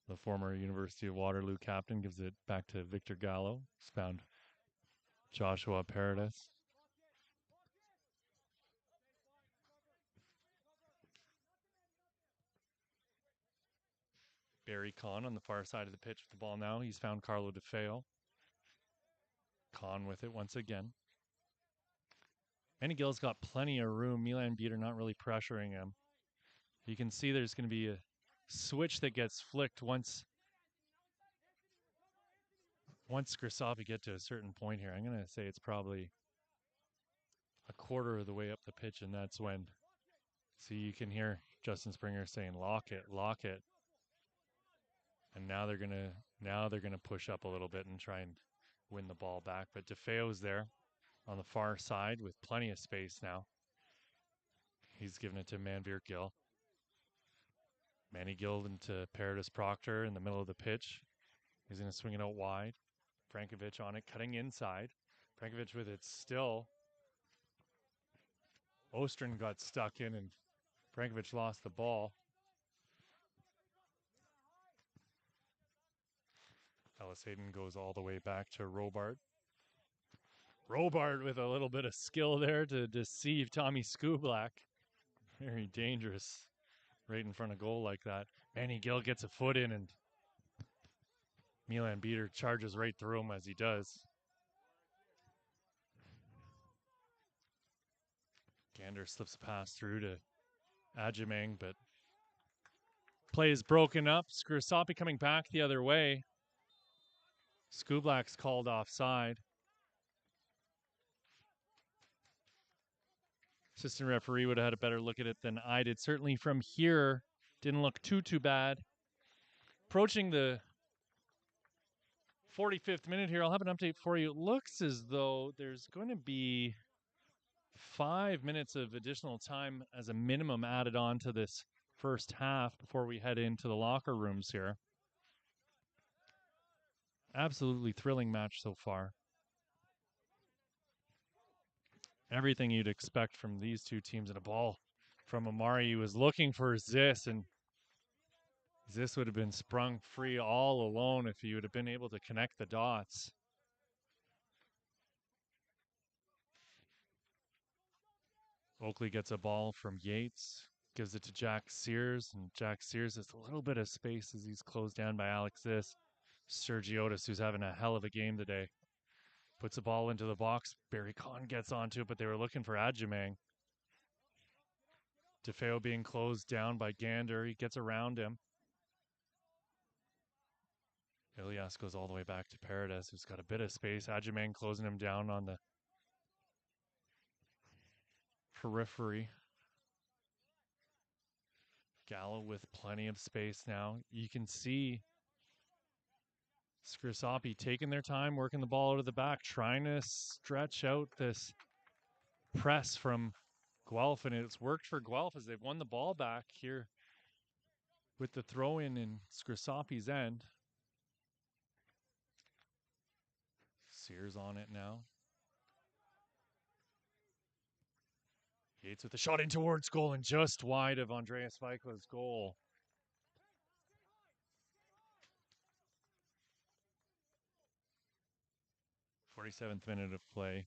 The former University of Waterloo captain gives it back to Victor Gallo. He's found Joshua Paredes. Barry Kahn on the far side of the pitch with the ball now. He's found Carlo DeFeo. Kahn with it once again. Menigill's got plenty of room. Milan Beater not really pressuring him. You can see there's going to be a switch that gets flicked once Scrosoppi get to a certain point here. I'm going to say it's probably a quarter of the way up the pitch, and that's when, see, you can hear Justin Springer saying, lock it, lock it. And now they're gonna push up a little bit and try and win the ball back. But DeFeo's there on the far side with plenty of space now. He's giving it to Manveer Gill. Manny Gill into Paredes Proctor in the middle of the pitch. He's gonna swing it out wide. Frankovic on it, cutting inside. Frankovic with it still. Ostrin got stuck in and Frankovic lost the ball. Ellis Hayden goes all the way back to Robart. Robart with a little bit of skill there to deceive Tommy Skublak. Very dangerous right in front of goal like that. Manny Gill gets a foot in and Milan Beater charges right through him as he does. Gander slips a pass through to Adjumang, but play is broken up. Scrosoppi coming back the other way. Skublak's called offside. Assistant referee would have had a better look at it than I did. Certainly from here, didn't look too bad. Approaching the 45th minute here, I'll have an update for you. It looks as though there's going to be 5 minutes of additional time as a minimum added on to this first half before we head into the locker rooms here. Absolutely thrilling match so far. Everything you'd expect from these two teams, and a ball from Amari. He was looking for Zis, and Zis would have been sprung free all alone if he would have been able to connect the dots. Oakley gets a ball from Yates, gives it to Jack Sears, and Jack Sears has a little bit of space as he's closed down by Alex Zis. Sergiotis, who's having a hell of a game today, puts the ball into the box. Barry Kahn gets onto it, but they were looking for Adjumang. DeFeo being closed down by Gander. He gets around him. Ilias goes all the way back to Paredes, who's got a bit of space. Adjumang closing him down on the periphery. Gallo with plenty of space now. You can see Scrosoppi taking their time, working the ball out of the back, trying to stretch out this press from Guelph, and it's worked for Guelph as they've won the ball back here with the throw-in Scrosoppi's end. Sears on it now. Yates with the shot in towards goal and just wide of Andreas Weikla's goal. '47th minute of play.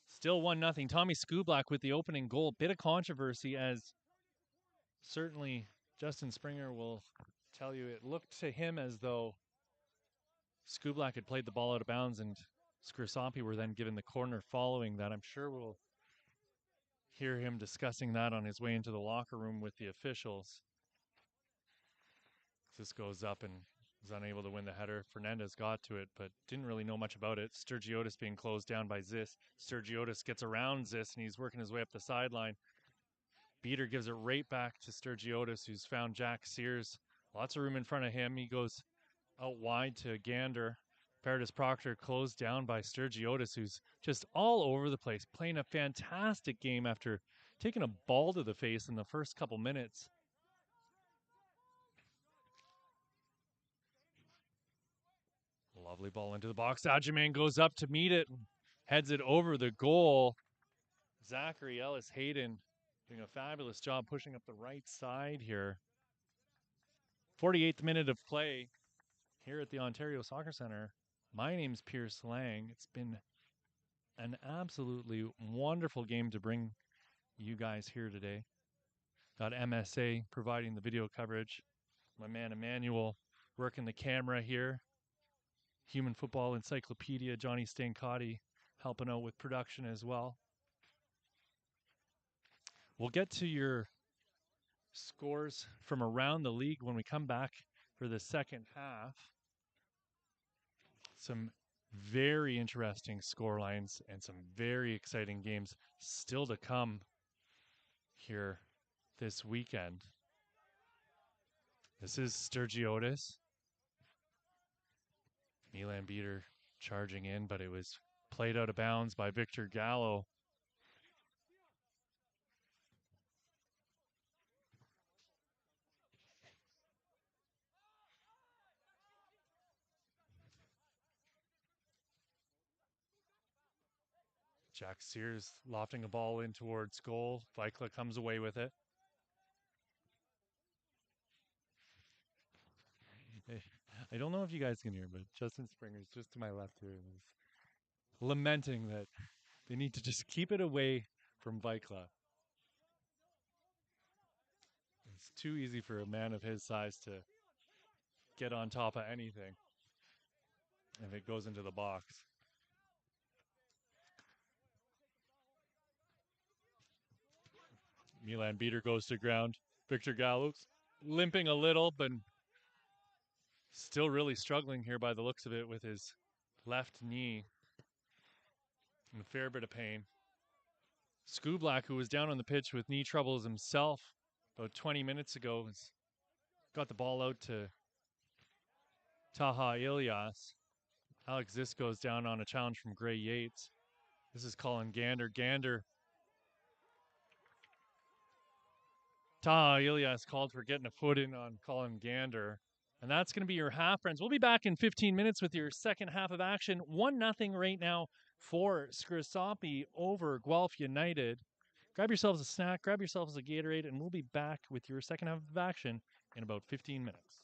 Still 1-0. Tommy Skublak with the opening goal. Bit of controversy, as certainly Justin Springer will tell you. It looked to him as though Skublak had played the ball out of bounds and Scrosoppi were then given the corner following that. I'm sure we'll hear him discussing that on his way into the locker room with the officials. This goes up and was unable to win the header. Fernandez got to it, but didn't really know much about it. Sturgiotis being closed down by Zis. Sturgiotis gets around Zis, and he's working his way up the sideline. Beater gives it right back to Sturgiotis, who's found Jack Sears. Lots of room in front of him. He goes out wide to Gander. Paredes Proctor closed down by Sturgiotis, who's just all over the place, playing a fantastic game after taking a ball to the face in the first couple minutes. Lovely ball into the box. Adjumang goes up to meet it, heads it over the goal. Zachary Ellis Hayden doing a fabulous job pushing up the right side here. 48th minute of play here at the Ontario Soccer Centre. My name's Pierce Lang. It's been an absolutely wonderful game to bring you guys here today. Got MSA providing the video coverage. My man Emmanuel working the camera here. Human Football Encyclopedia, Johnny Stancotti helping out with production as well. We'll get to your scores from around the league when we come back for the second half. Some very interesting score lines and some very exciting games still to come here this weekend. This is Sturgiotis. Milan Beater charging in, but it was played out of bounds by Victor Gallo. Jack Sears lofting a ball in towards goal. Weikla comes away with it. I don't know if you guys can hear, but Justin Springer's just to my left here is lamenting that They need to just keep it away from Vikla. It's too easy for a man of his size to get on top of anything if it goes into the box. Milan beater goes to ground. Victor Gallows limping a little, but still really struggling here by the looks of it with his left knee in a fair bit of pain. Skublak, who was down on the pitch with knee troubles himself about 20 minutes ago, has got the ball out to Taha Ilyas. Alex Zisco's down on a challenge from Gray Yates. This is Colin Gander. Taha Ilyas called for getting a foot in on Colin Gander. And that's going to be your half, friends. We'll be back in 15 minutes with your second half of action. 1-0 right now for Scrosoppi over Guelph United. Grab yourselves a snack, grab yourselves a Gatorade, and we'll be back with your second half of action in about 15 minutes.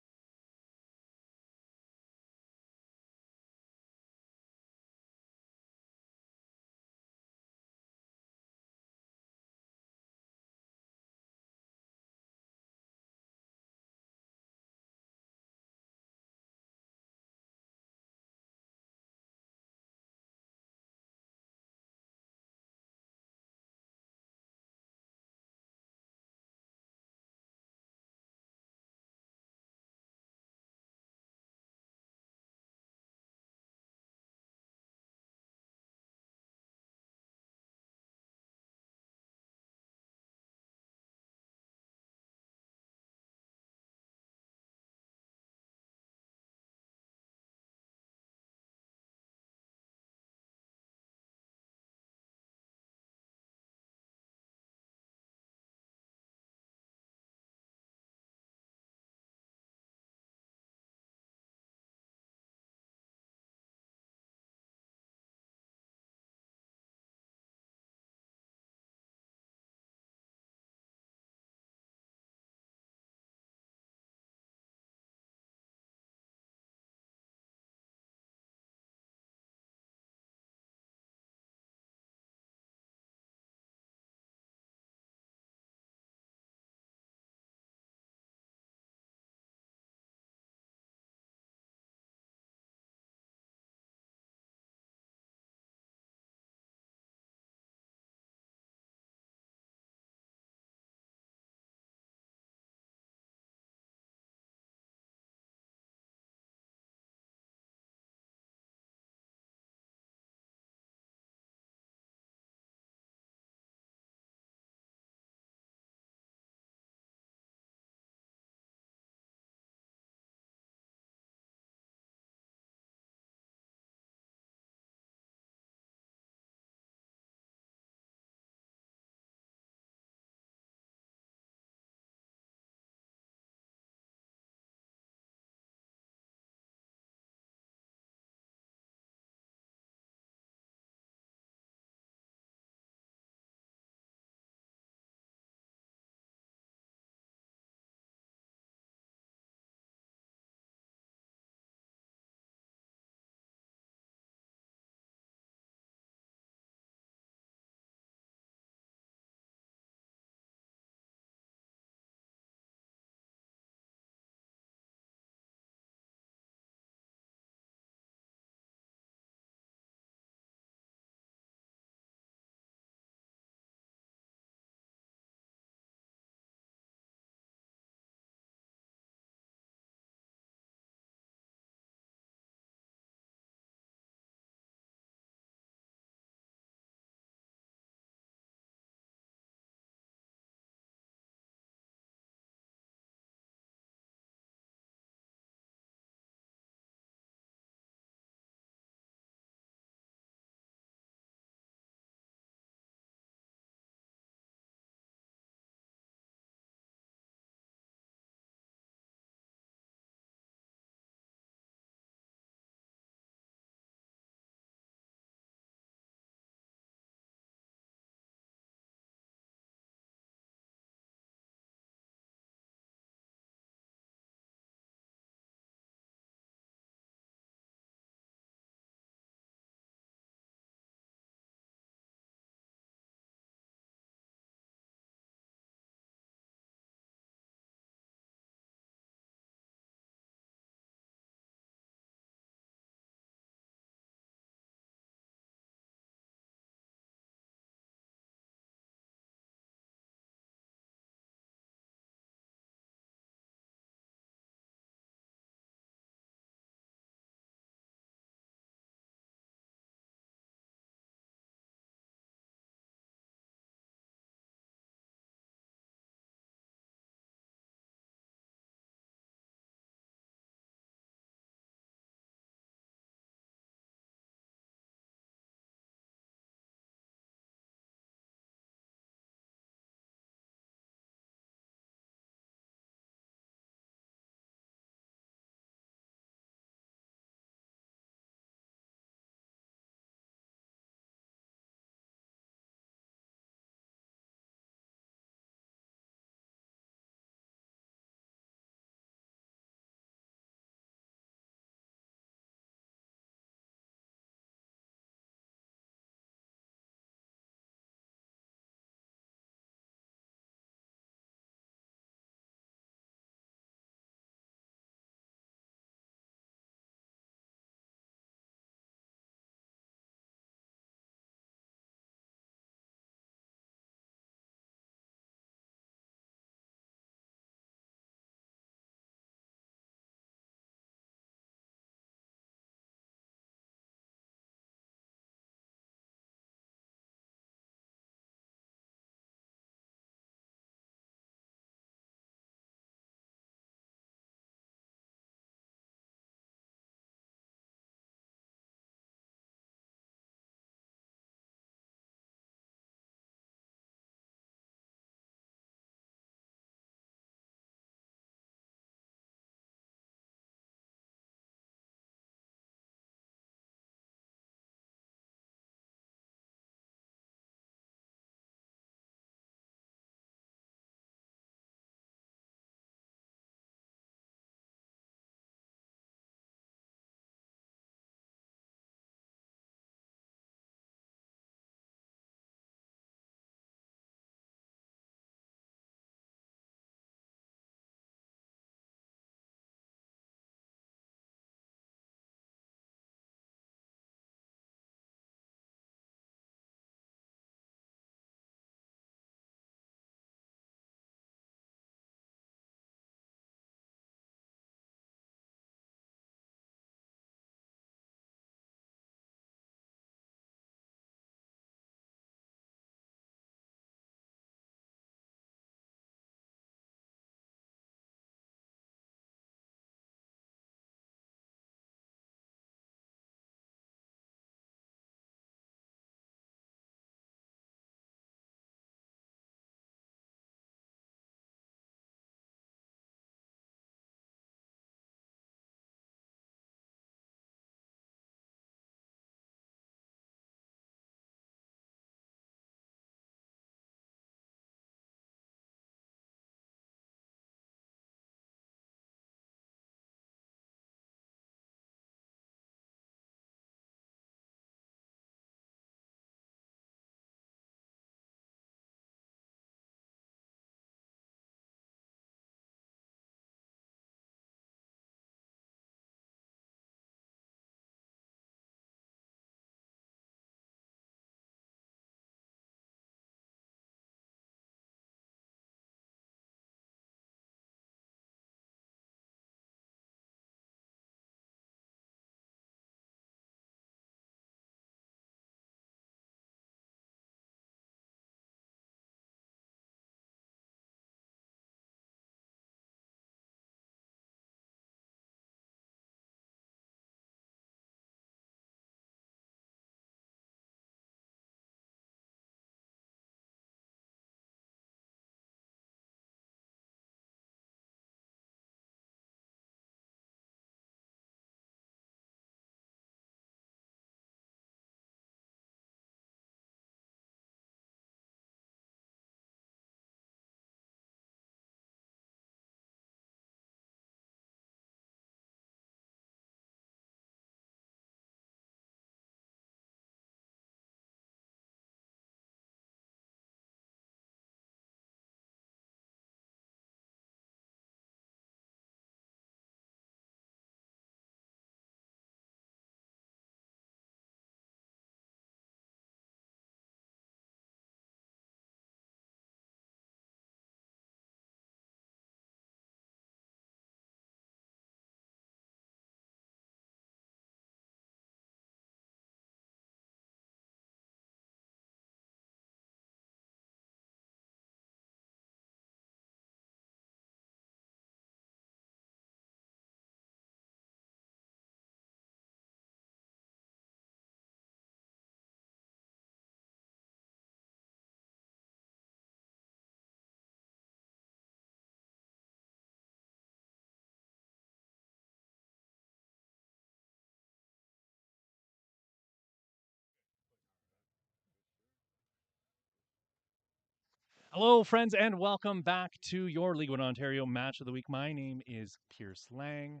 Hello, friends, and welcome back to your League One Ontario Match of the Week. My name is Pierce Lang.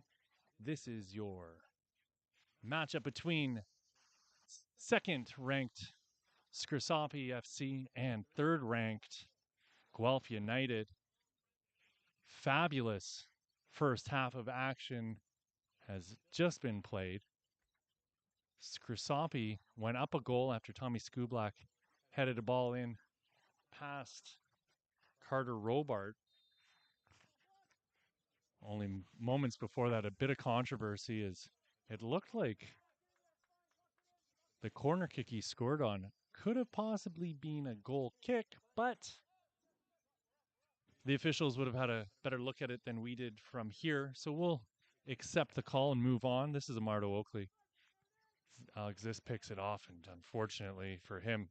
This is your matchup between second-ranked Scrosoppi FC and third-ranked Guelph United. Fabulous first half of action has just been played. Scrosoppi went up a goal after Tommy Skublak headed a ball in past Carter Robart. Only moments before that, a bit of controversy is it looked like the corner kick he scored on could have possibly been a goal kick, but the officials would have had a better look at it than we did from here. So we'll accept the call and move on. This is Amardo Oakley. Alexis picks it off, and unfortunately for him,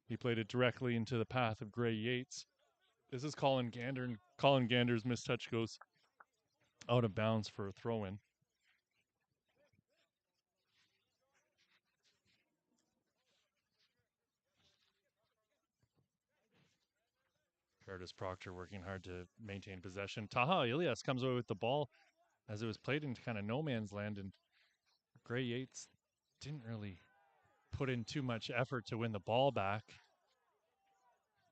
he played it directly into the path of Gray Yates. This is Colin Gander, and Colin Gander's missed touch goes out of bounds for a throw-in. Curtis Proctor working hard to maintain possession. Taha Ilias comes away with the ball as it was played into kind of no man's land, and Gray Yates didn't really put in too much effort to win the ball back.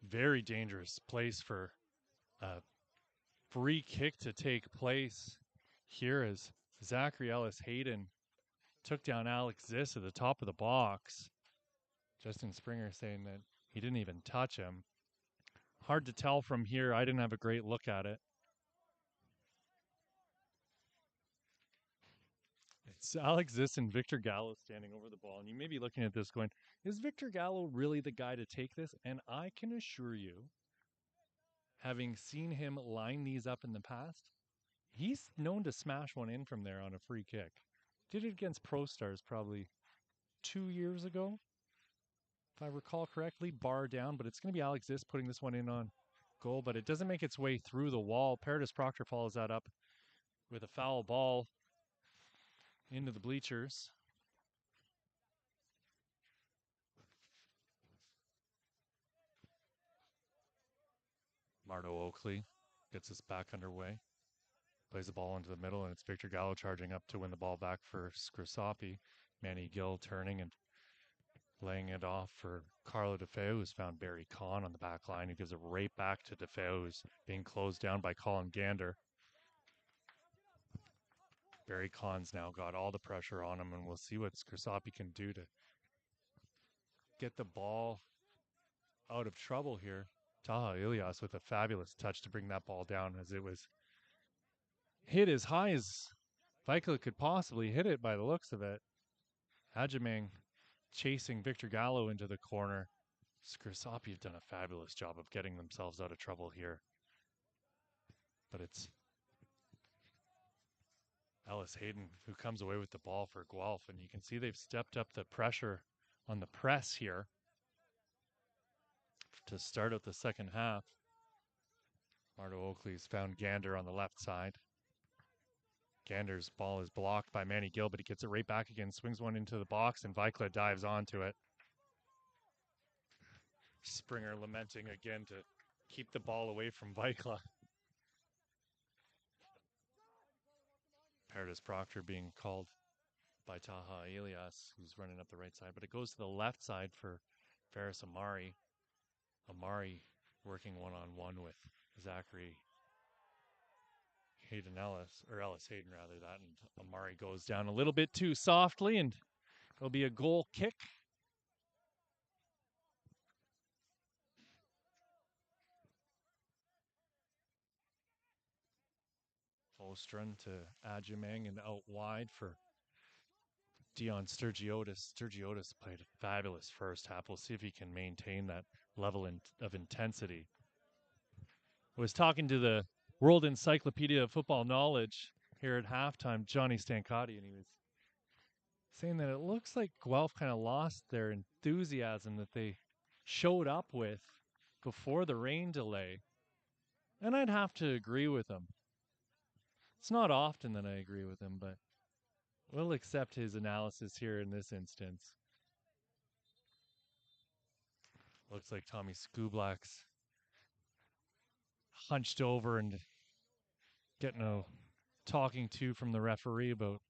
Very dangerous place for a free kick to take place here as Zachary Ellis Hayden took down Alex Ziss at the top of the box. Justin Springer saying that he didn't even touch him. Hard to tell from here. I didn't have a great look at it. It's Alex Ziss and Victor Gallo standing over the ball. And you may be looking at this going, is Victor Gallo really the guy to take this? And I can assure you, having seen him line these up in the past, he's known to smash one in from there on a free kick. Did it against Pro Stars probably 2 years ago, if I recall correctly, bar down. But it's going to be Alex Ziss putting this one in on goal, but it doesn't make its way through the wall. Paradis Proctor follows that up with a foul ball into the bleachers. Mardo Oakley gets us back underway. Plays the ball into the middle, and it's Victor Gallo charging up to win the ball back for Scrosoppi. Manny Gill turning and laying it off for Carlo DeFeo, who's found Barry Kahn on the back line. He gives it right back to DeFeo, who's being closed down by Colin Gander. Barry Kahn's now got all the pressure on him, and we'll see what Scrosoppi can do to get the ball out of trouble here. Taha Ilias with a fabulous touch to bring that ball down as it was hit as high as Vikla could possibly hit it by the looks of it. Ajamang chasing Victor Gallo into the corner. Scrosoppi have done a fabulous job of getting themselves out of trouble here. But it's Ellis Hayden who comes away with the ball for Guelph, and you can see they've stepped up the pressure on the press here to start out the second half. Mardo Oakley's found Gander on the left side. Gander's ball is blocked by Manny Gill, but he gets it right back again, swings one into the box, and Vikla dives onto it. Springer lamenting again to keep the ball away from Vikla. Paradis Proctor being called by Taha Elias, who's running up the right side, but it goes to the left side for Ferris Amari. Amari working one-on-one with Zachary Hayden Ellis, or Ellis Hayden rather, that, and Amari goes down a little bit too softly, and it'll be a goal kick. Ostron to Ajamang and out wide for Dion Sturgiotis. Sturgiotis played a fabulous first half. We'll see if he can maintain that level of intensity. I was talking to the World Encyclopedia of Football Knowledge here at halftime, Johnny Stancati, and he was saying that it looks like Guelph kind of lost their enthusiasm that they showed up with before the rain delay. And I'd have to agree with him. It's not often that I agree with him, but we'll accept his analysis here in this instance. Looks like Tommy Skublak's hunched over and getting a talking to from the referee about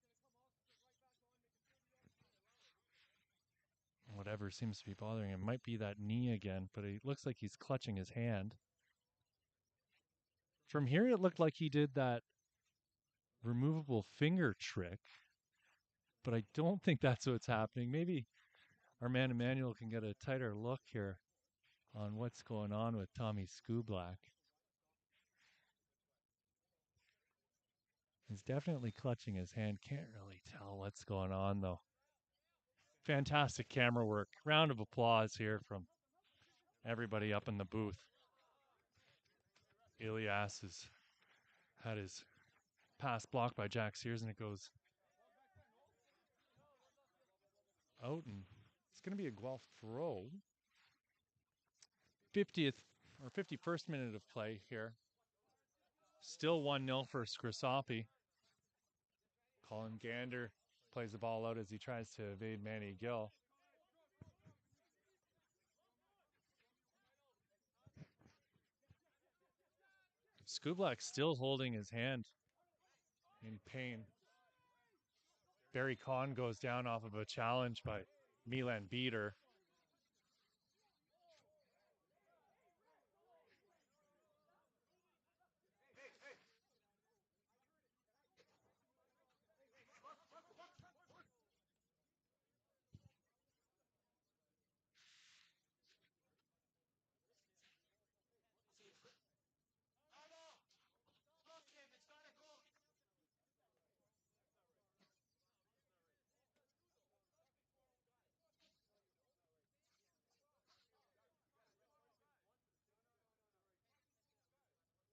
whatever seems to be bothering him. Might be that knee again, but it looks like he's clutching his hand. From here, it looked like he did that removable finger trick, but I don't think that's what's happening. Maybe our man Emmanuel can get a tighter look here on what's going on with Tommy Skublak. He's definitely clutching his hand. Can't really tell what's going on, though. Fantastic camera work. Round of applause here from everybody up in the booth. Elias has had his pass blocked by Jack Sears, and it goes out, and it's going to be a Guelph throw. 50th or 51st minute of play here. Still 1-0 for Scrosoppi. Colin Gander plays the ball out as he tries to evade Manny Gill. Skublak still holding his hand in pain. Barry Kahn goes down off of a challenge by Milan Beater.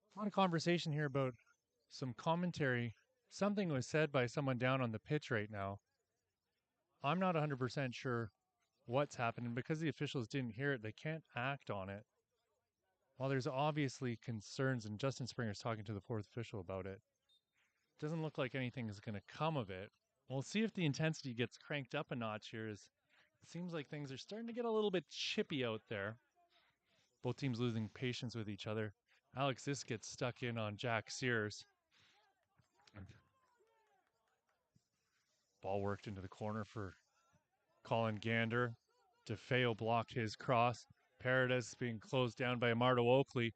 A lot of conversation here about some commentary. Something was said by someone down on the pitch right now. I'm not 100% sure what's happening. Because the officials didn't hear it, they can't act on it. While there's obviously concerns, and Justin Springer's talking to the fourth official about it, doesn't look like anything is going to come of it. We'll see if the intensity gets cranked up a notch here. It seems like things are starting to get a little bit chippy out there. Both teams losing patience with each other. Alex This gets stuck in on Jack Sears. Ball worked into the corner for Colin Gander. DeFeo blocked his cross. Paredes being closed down by Amardo Oakley.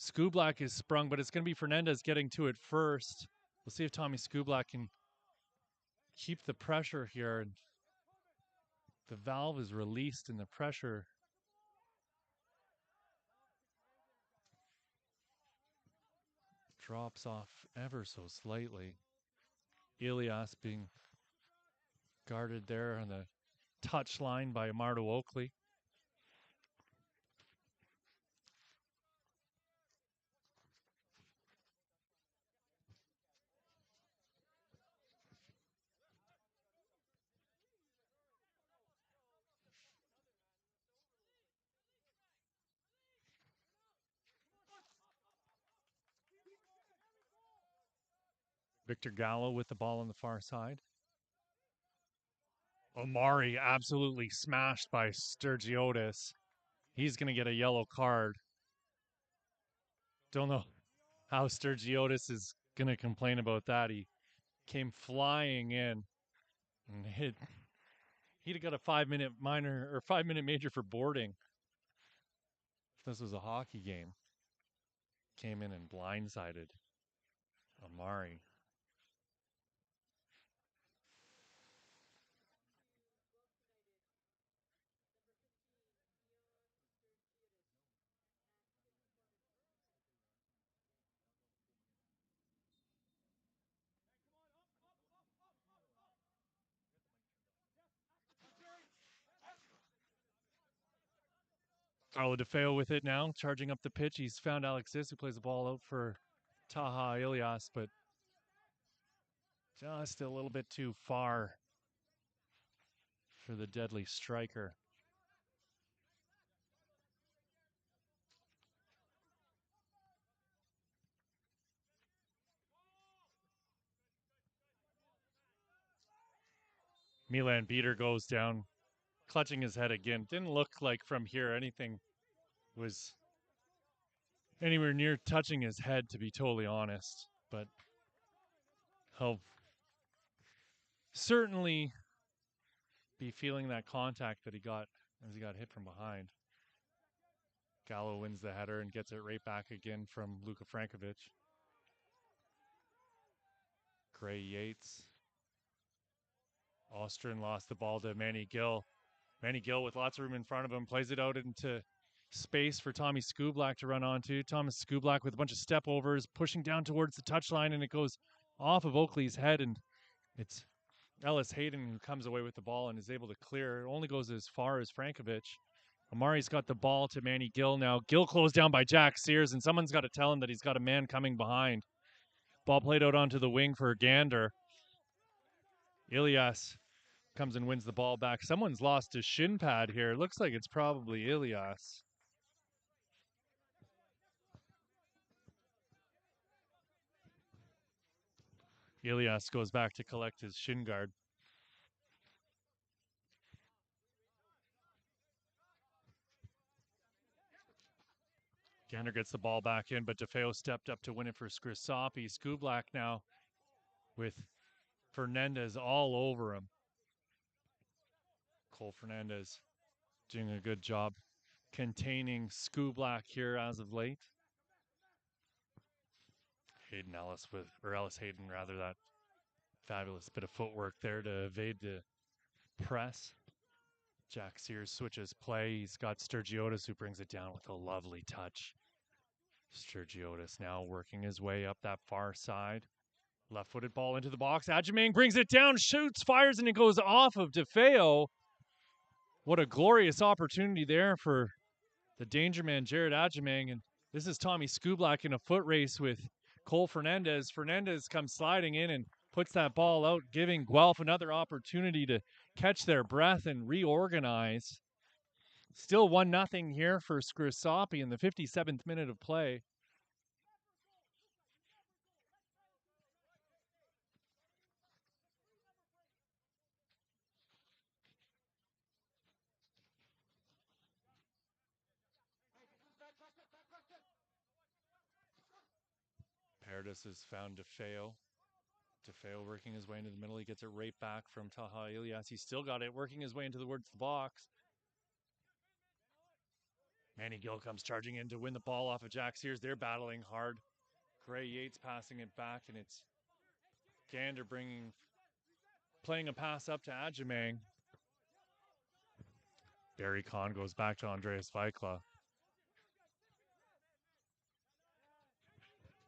Skublak is sprung, but it's going to be Fernandez getting to it first. We'll see if Tommy Skublak can keep the pressure here. The valve is released and the pressure drops off ever so slightly. Elias being guarded there on the touch line by Amardo Oakley. Victor Gallo with the ball on the far side. Omari absolutely smashed by Sturgiotis. He's going to get a yellow card. Don't know how Sturgiotis is going to complain about that. He came flying in and he'd have got a 5-minute minor or 5-minute major for boarding if this was a hockey game. Came in and blindsided Omari. Carlo DeFeo with it now, charging up the pitch. He's found Alexis, who plays the ball out for Taha Ilias, but just a little bit too far for the deadly striker. Milan Beater goes down, clutching his head again. Didn't look like from here anything was anywhere near touching his head, to be totally honest. But he'll certainly be feeling that contact that he got as he got hit from behind. Gallo wins the header and gets it right back again from Luka Frankovic. Gray Yates. Ostrin lost the ball to Manny Gill. Manny Gill with lots of room in front of him plays it out into space for Tommy Skublak to run onto. Thomas Skublak with a bunch of step overs, pushing down towards the touchline, and it goes off of Oakley's head, and it's Ellis Hayden who comes away with the ball and is able to clear. It only goes as far as Frankovic. Amari's got the ball to Manny Gill now. Gill closed down by Jack Sears, and someone's got to tell him that he's got a man coming behind. Ball played out onto the wing for Gander. Ilias comes and wins the ball back. Someone's lost his shin pad here. Looks like it's probably Ilias. Ilias goes back to collect his shin guard. Gander gets the ball back in, but DeFeo stepped up to win it for Scrosoppi. Skublak now with Fernandez all over him. Cole Fernandez doing a good job containing Skublak here as of late. Ellis Hayden rather, that fabulous bit of footwork there to evade the press. Jack Sears switches play. He's got Sturgiotis who brings it down with a lovely touch. Sturgiotis now working his way up that far side. Left-footed ball into the box. Adjumang brings it down, shoots, fires, and it goes off of DeFeo. What a glorious opportunity there for the danger man, Jared Adjumang. And this is Tommy Skublak in a foot race with Cole Fernandez. Fernandez comes sliding in and puts that ball out, giving Guelph another opportunity to catch their breath and reorganize. Still 1-0 here for Scrosoppi in the 57th minute of play. Paradis has found DeFeo. DeFeo working his way into the middle. He gets it right back from Taha Ilias. He's still got it, working his way towards the box. Manny Gill comes charging in to win the ball off of Jack Sears. They're battling hard. Gray Yates passing it back, and it's Gander playing a pass up to Adjumang. Barry Kahn goes back to Andreas Weikla.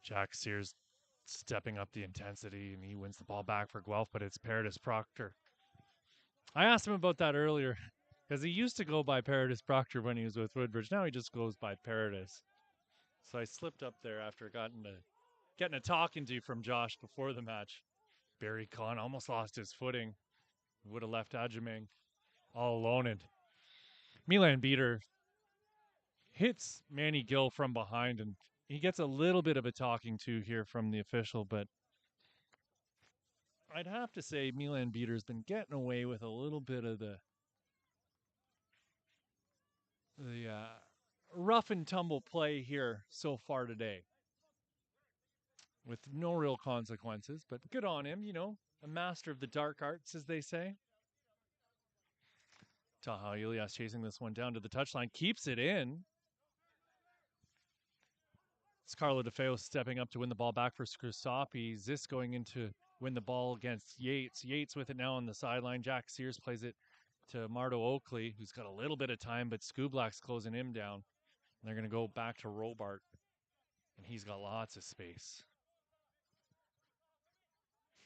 Jack Sears stepping up the intensity, and he wins the ball back for Guelph, but it's Paradis Proctor. I asked him about that earlier, because he used to go by Paradis Proctor when he was with Woodbridge. Now he just goes by Paradis. So I slipped up there after getting a talking to from Josh before the match. Barry Kahn almost lost his footing. Would have left Adjumang all alone, and Milan Beater hits Manny Gill from behind, and he gets a little bit of a talking to here from the official, but I'd have to say Milan Beater's been getting away with a little bit of the rough and tumble play here so far today, with no real consequences, but good on him, a master of the dark arts, as they say. Taha Ilias chasing this one down to the touchline, keeps it in. It's Carlo DeFeo stepping up to win the ball back for Scrosoppi. Zis going in to win the ball against Yates. Yates with it now on the sideline. Jack Sears plays it to Mardo Oakley, who's got a little bit of time, but Skublak's closing him down. And they're going to go back to Robart, and he's got lots of space.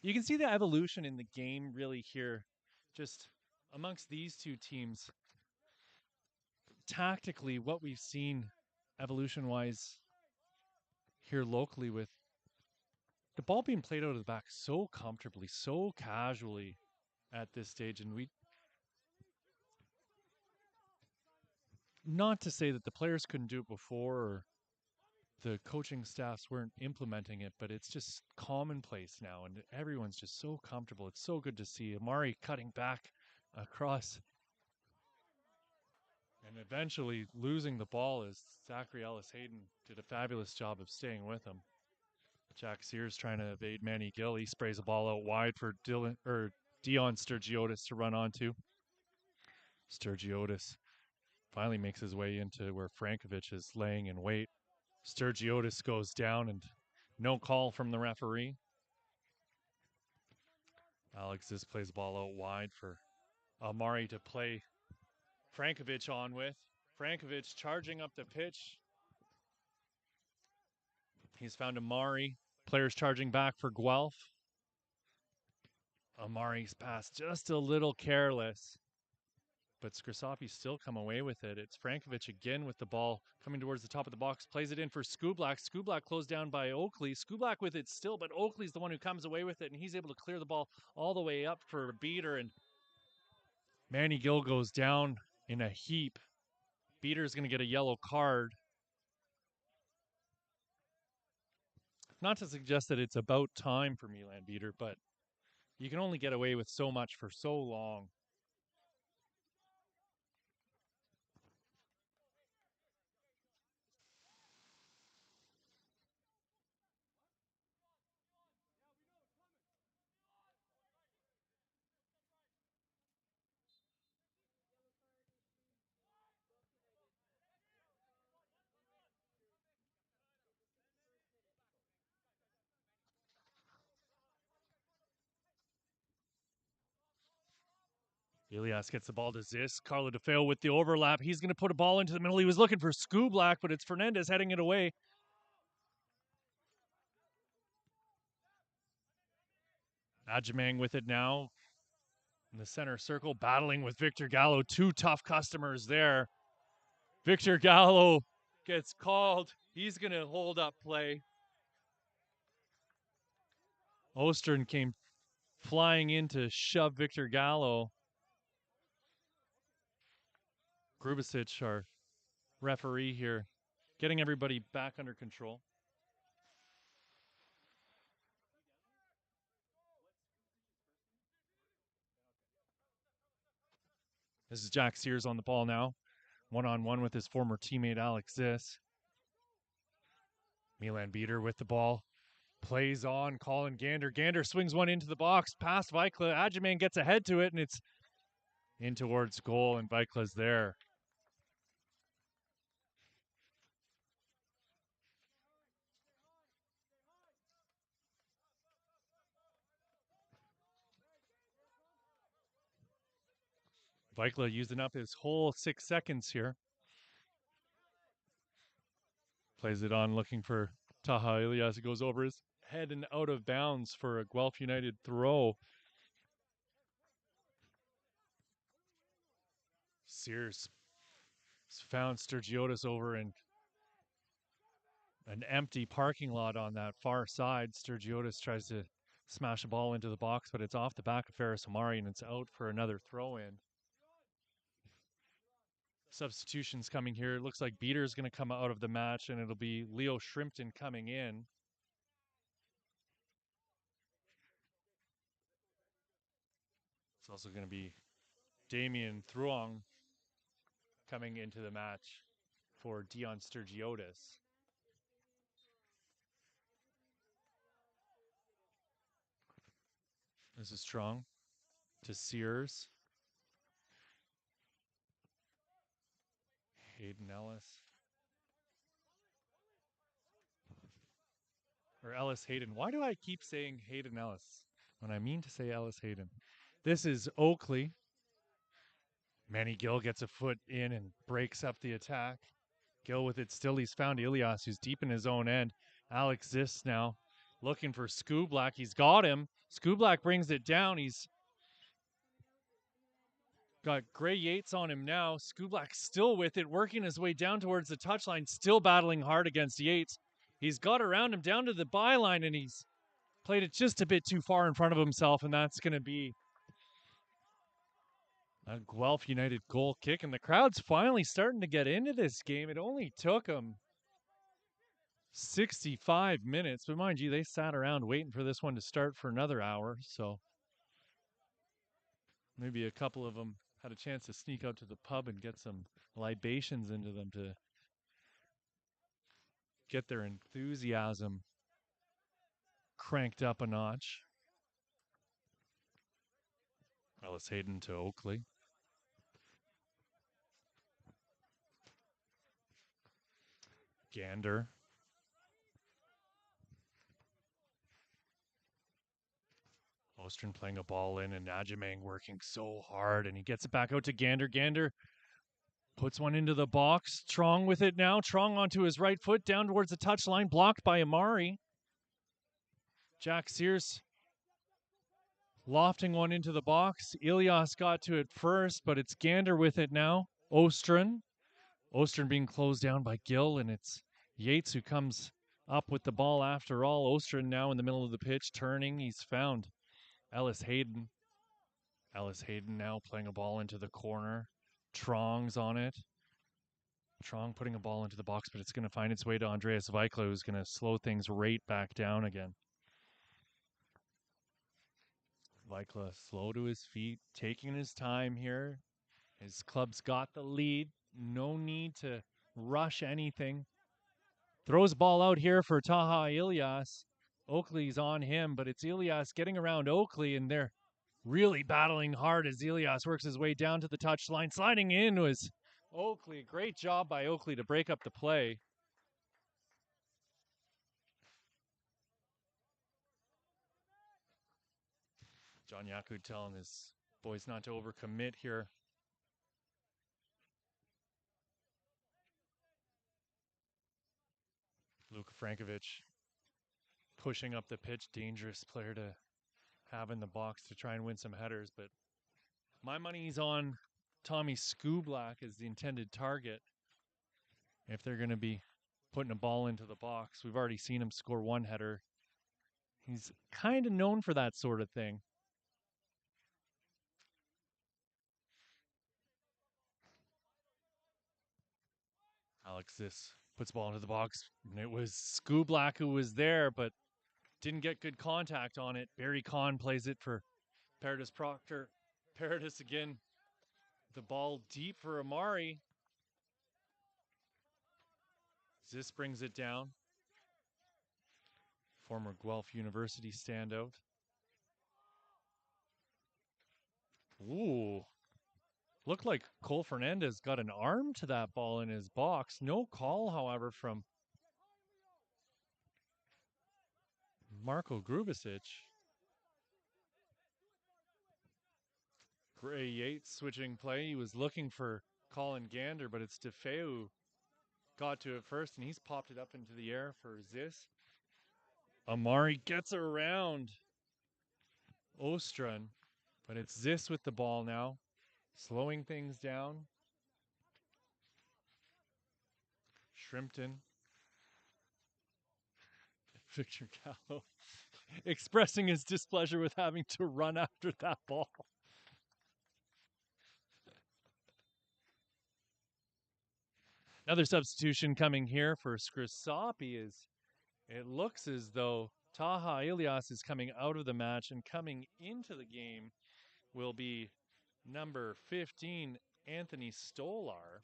You can see the evolution in the game really here, just amongst these two teams. Tactically, what we've seen evolution-wise here locally, with the ball being played out of the back so comfortably, so casually at this stage. And not to say that the players couldn't do it before or the coaching staffs weren't implementing it, but it's just commonplace now, and everyone's just so comfortable. It's so good to see Amari cutting back across, And eventually losing the ball as Zachary Ellis-Hayden did a fabulous job of staying with him. Jack Sears trying to evade Manny Gill. He sprays a ball out wide for Dion Sturgiotis to run onto. Sturgiotis finally makes his way into where Frankovic is laying in wait. Sturgiotis goes down and no call from the referee. Alexis plays the ball out wide for Amari to play Frankovic on with. Frankovic charging up the pitch. He's found Amari. Players charging back for Guelph. Amari's pass just a little careless. But Scrosoppi still come away with it. It's Frankovic again with the ball coming towards the top of the box. Plays it in for Skublak. Skublak closed down by Oakley. Skublak with it still, but Oakley's the one who comes away with it, and he's able to clear the ball all the way up for a beater. And Manny Gill goes down in a heap. Beater's going to get a yellow card. Not to suggest that it's about time for Milan Beater, but you can only get away with so much for so long. Elias gets the ball to Zisk. Carlo DeFeo with the overlap. He's going to put a ball into the middle. He was looking for Skublak, but it's Fernandez heading it away. Ajamang with it now in the center circle, battling with Victor Gallo. Two tough customers there. Victor Gallo gets called. He's going to hold up play. Ostern came flying in to shove Victor Gallo. Grubasic, our referee here, getting everybody back under control. This is Jack Sears on the ball now. One-on-one with his former teammate Alex Ziss. Milan Beater with the ball. Plays on Colin Gander. Gander swings one into the box past Vikla. Ajamang gets ahead to it, and it's in towards goal, and Vikla's there. Vikla using up his whole 6 seconds here. Plays it on, looking for Taha Elias. It goes over his head and out of bounds for a Guelph United throw. Sears found Sturgiotis over in an empty parking lot on that far side. Sturgiotis tries to smash a ball into the box, but it's off the back of Ferris Amari, and it's out for another throw-in. Substitutions coming here. It looks like Beater's going to come out of the match, and it'll be Leo Shrimpton coming in. It's also going to be Damien Thuong coming into the match for Dion Sturgiotis. This is Strong to Sears. Hayden Ellis. Or Ellis Hayden. Why do I keep saying Hayden Ellis when I mean to say Ellis Hayden? This is Oakley. Manny Gill gets a foot in and breaks up the attack. Gill with it still. He's found Ilias, who's deep in his own end. Alex Ziss now looking for Skublak. He's got him. Skublak brings it down. He's got Gray Yates on him now. Skublak still with it, working his way down towards the touchline, still battling hard against Yates. He's got around him down to the byline, and he's played it just a bit too far in front of himself, and that's going to be a Guelph United goal kick. And the crowd's finally starting to get into this game. It only took them 65 minutes, but mind you, they sat around waiting for this one to start for another hour, so maybe a couple of them had a chance to sneak out to the pub and get some libations into them to get their enthusiasm cranked up a notch. Ellis Hayden to Oakley. Gander. Ostrom playing a ball in, and Najimang working so hard, and he gets it back out to Gander. Gander puts one into the box. Trong with it now. Trong onto his right foot, down towards the touchline, blocked by Amari. Jack Sears lofting one into the box. Ilias got to it first, but it's Gander with it now. Ostrom being closed down by Gill, and it's Yates who comes up with the ball after all. Ostrom now in the middle of the pitch, turning. He's found Ellis Hayden. Ellis Hayden now playing a ball into the corner. Trong's on it. Trong putting a ball into the box, but it's going to find its way to Andreas Weikla, who's going to slow things right back down again. Weikla slow to his feet, taking his time here. His club's got the lead. No need to rush anything. Throws ball out here for Taha Ilias. Oakley's on him, but it's Ilias getting around Oakley, and they're really battling hard as Ilias works his way down to the touchline. Sliding in was Oakley. Great job by Oakley to break up the play. John Yakud telling his boys not to overcommit here. Luka Frankovic pushing up the pitch. Dangerous player to have in the box to try and win some headers, but my money's on Tommy Skublak as the intended target if they're going to be putting a ball into the box. We've already seen him score one header. He's kind of known for that sort of thing. Alexis puts the ball into the box, and it was Skublak who was there, but didn't get good contact on it. Barry Kahn plays it for Paradis Proctor. Paradis again. The ball deep for Amari. Zis brings it down. Former Guelph University standout. Ooh. Looked like Cole Fernandez got an arm to that ball in his box. No call, however, from Marko Grubasic. Gray Yates switching play. He was looking for Colin Gander, but it's DeFeu got to it first, and he's popped it up into the air for Zis. Amari gets around Ostron, but it's Zis with the ball now, slowing things down. Shrimpton. Victor Gallo expressing his displeasure with having to run after that ball. Another substitution coming here for Scrosoppi is it looks as though Taha Ilias is coming out of the match, and coming into the game will be number 15, Anthony Stolar.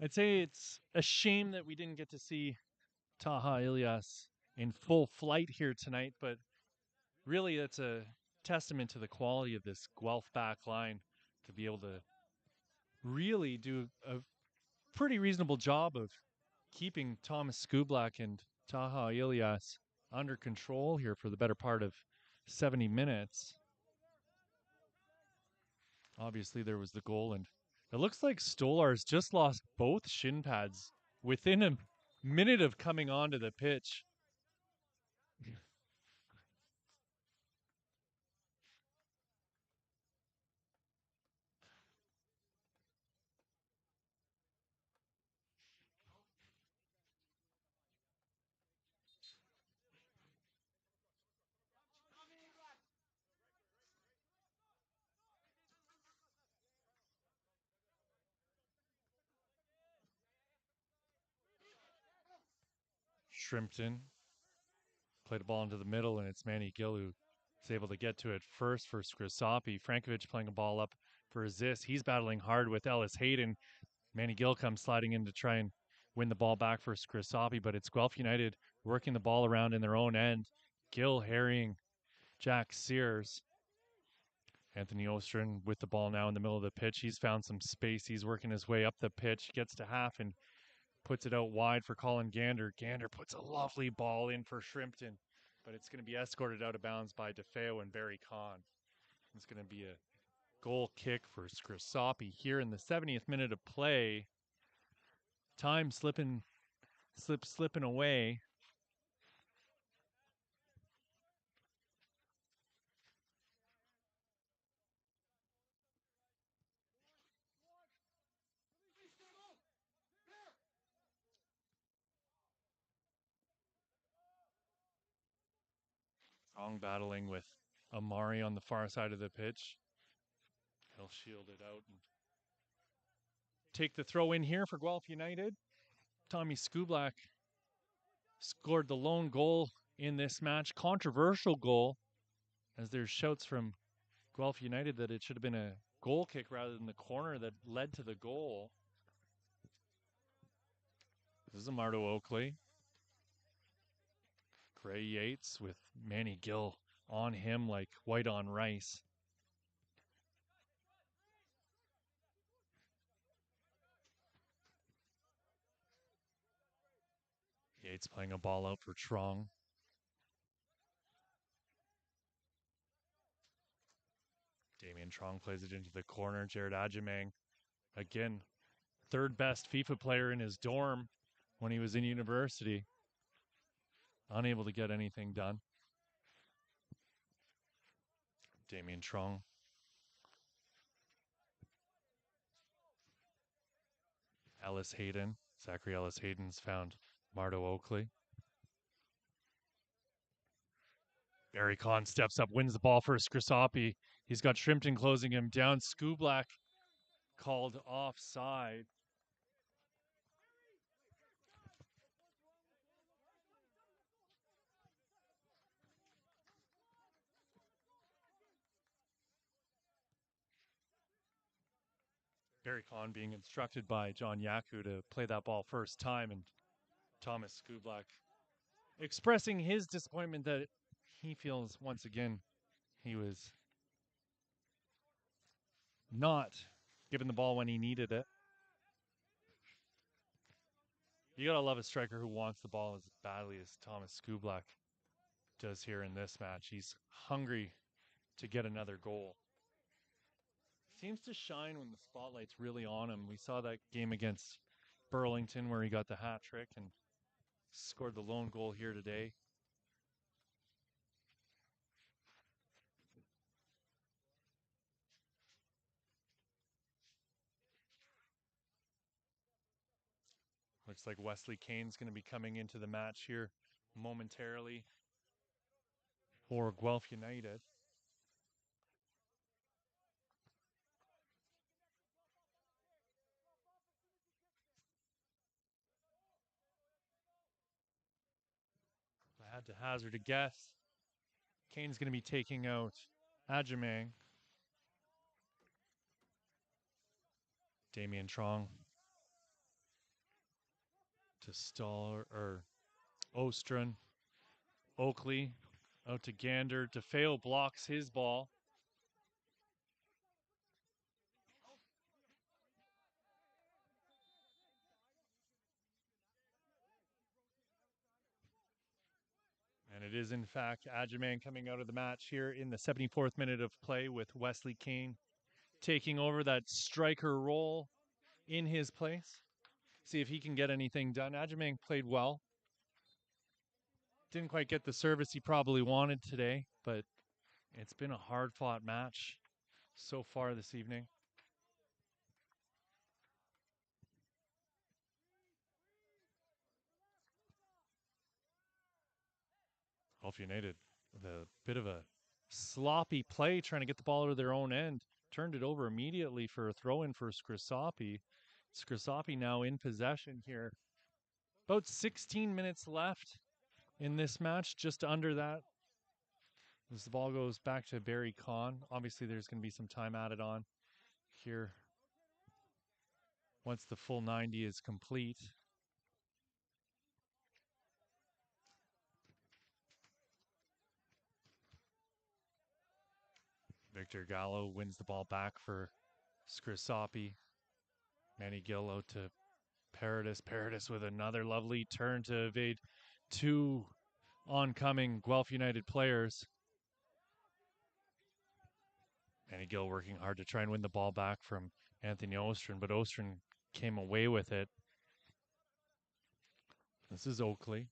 I'd say it's a shame that we didn't get to see Taha Ilias in full flight here tonight, but really it's a testament to the quality of this Guelph back line to be able to really do a pretty reasonable job of keeping Thomas Skublak and Taha Ilias under control here for the better part of 70 minutes. Obviously, there was the goal, and it looks like Stolar's just lost both shin pads within a minute of coming onto the pitch. Shrimpton played a ball into the middle, and it's Manny Gill who is able to get to it first for Scrosoppi. Frankovic playing a ball up for Ziss. He's battling hard with Ellis Hayden. Manny Gill comes sliding in to try and win the ball back for Scrosoppi, but it's Guelph United working the ball around in their own end. Gill harrying Jack Sears. Anthony Ostrin with the ball now in the middle of the pitch. He's found some space. He's working his way up the pitch, gets to half and puts it out wide for Colin Gander. Gander puts a lovely ball in for Shrimpton, but it's going to be escorted out of bounds by DeFeo and Barry Kahn. It's going to be a goal kick for Scrosoppi here in the 70th minute of play. Time slipping away. Strong battling with Amari on the far side of the pitch. He'll shield it out and take the throw in here for Guelph United. Tommy Skublak scored the lone goal in this match. Controversial goal, as there's shouts from Guelph United that it should have been a goal kick rather than the corner that led to the goal. This is Mardo Oakley. Gray Yates with Manny Gill on him like white on rice. Yates playing a ball out for Trong. Damian Trong plays it into the corner. Jared Adjamang, again, third best FIFA player in his dorm when he was in university. Unable to get anything done. Damian Trong. Ellis Hayden. Zachary Ellis Hayden's found Mardo Oakley. Barry Kahn steps up, wins the ball for Scrosoppi. He's got Shrimpton closing him down. Skublak called offside. Barry Kahn being instructed by John Yaku to play that ball first time, and Thomas Skublak expressing his disappointment that he feels once again he was not given the ball when he needed it. You gotta love a striker who wants the ball as badly as Thomas Skublak does here in this match. He's hungry to get another goal. Seems to shine when the spotlight's really on him. We saw that game against Burlington where he got the hat trick and scored the lone goal here today. Looks like Wesley Kane's going to be coming into the match here momentarily for Guelph United. I had to hazard a guess. Kane's going to be taking out Adjamang. Damian Trong to Staller or Ostrin. Oakley out to Gander. DeFeo blocks his ball. And it is, in fact, Adjamang coming out of the match here in the 74th minute of play with Wesley Kane taking over that striker role in his place. See if he can get anything done. Adjamang played well. Didn't quite get the service he probably wanted today, but it's been a hard-fought match so far this evening. Guelph United with a bit of a sloppy play trying to get the ball out of their own end. Turned it over immediately for a throw-in for Scrosoppi. Scrosoppi now in possession here. About 16 minutes left in this match, just under that. As the ball goes back to Barry Kahn. Obviously, there's going to be some time added on here once the full 90 is complete. Victor Gallo wins the ball back for Scrosoppi. Manny Gillo to Paradis. Paradis with another lovely turn to evade two oncoming Guelph United players. Manny Gill working hard to try and win the ball back from Anthony Ostrin, but Ostrin came away with it. This is Oakley.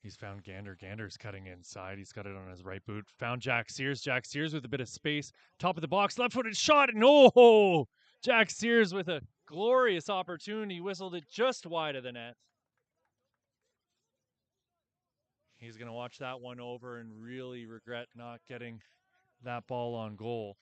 He's found Gander. Gander's cutting inside. He's got it on his right boot. Found Jack Sears. Jack Sears with a bit of space. Top of the box. Left-footed shot. And oh! Jack Sears with a glorious opportunity. Whistled it just wide of the net. He's going to watch that one over and really regret not getting that ball on goal.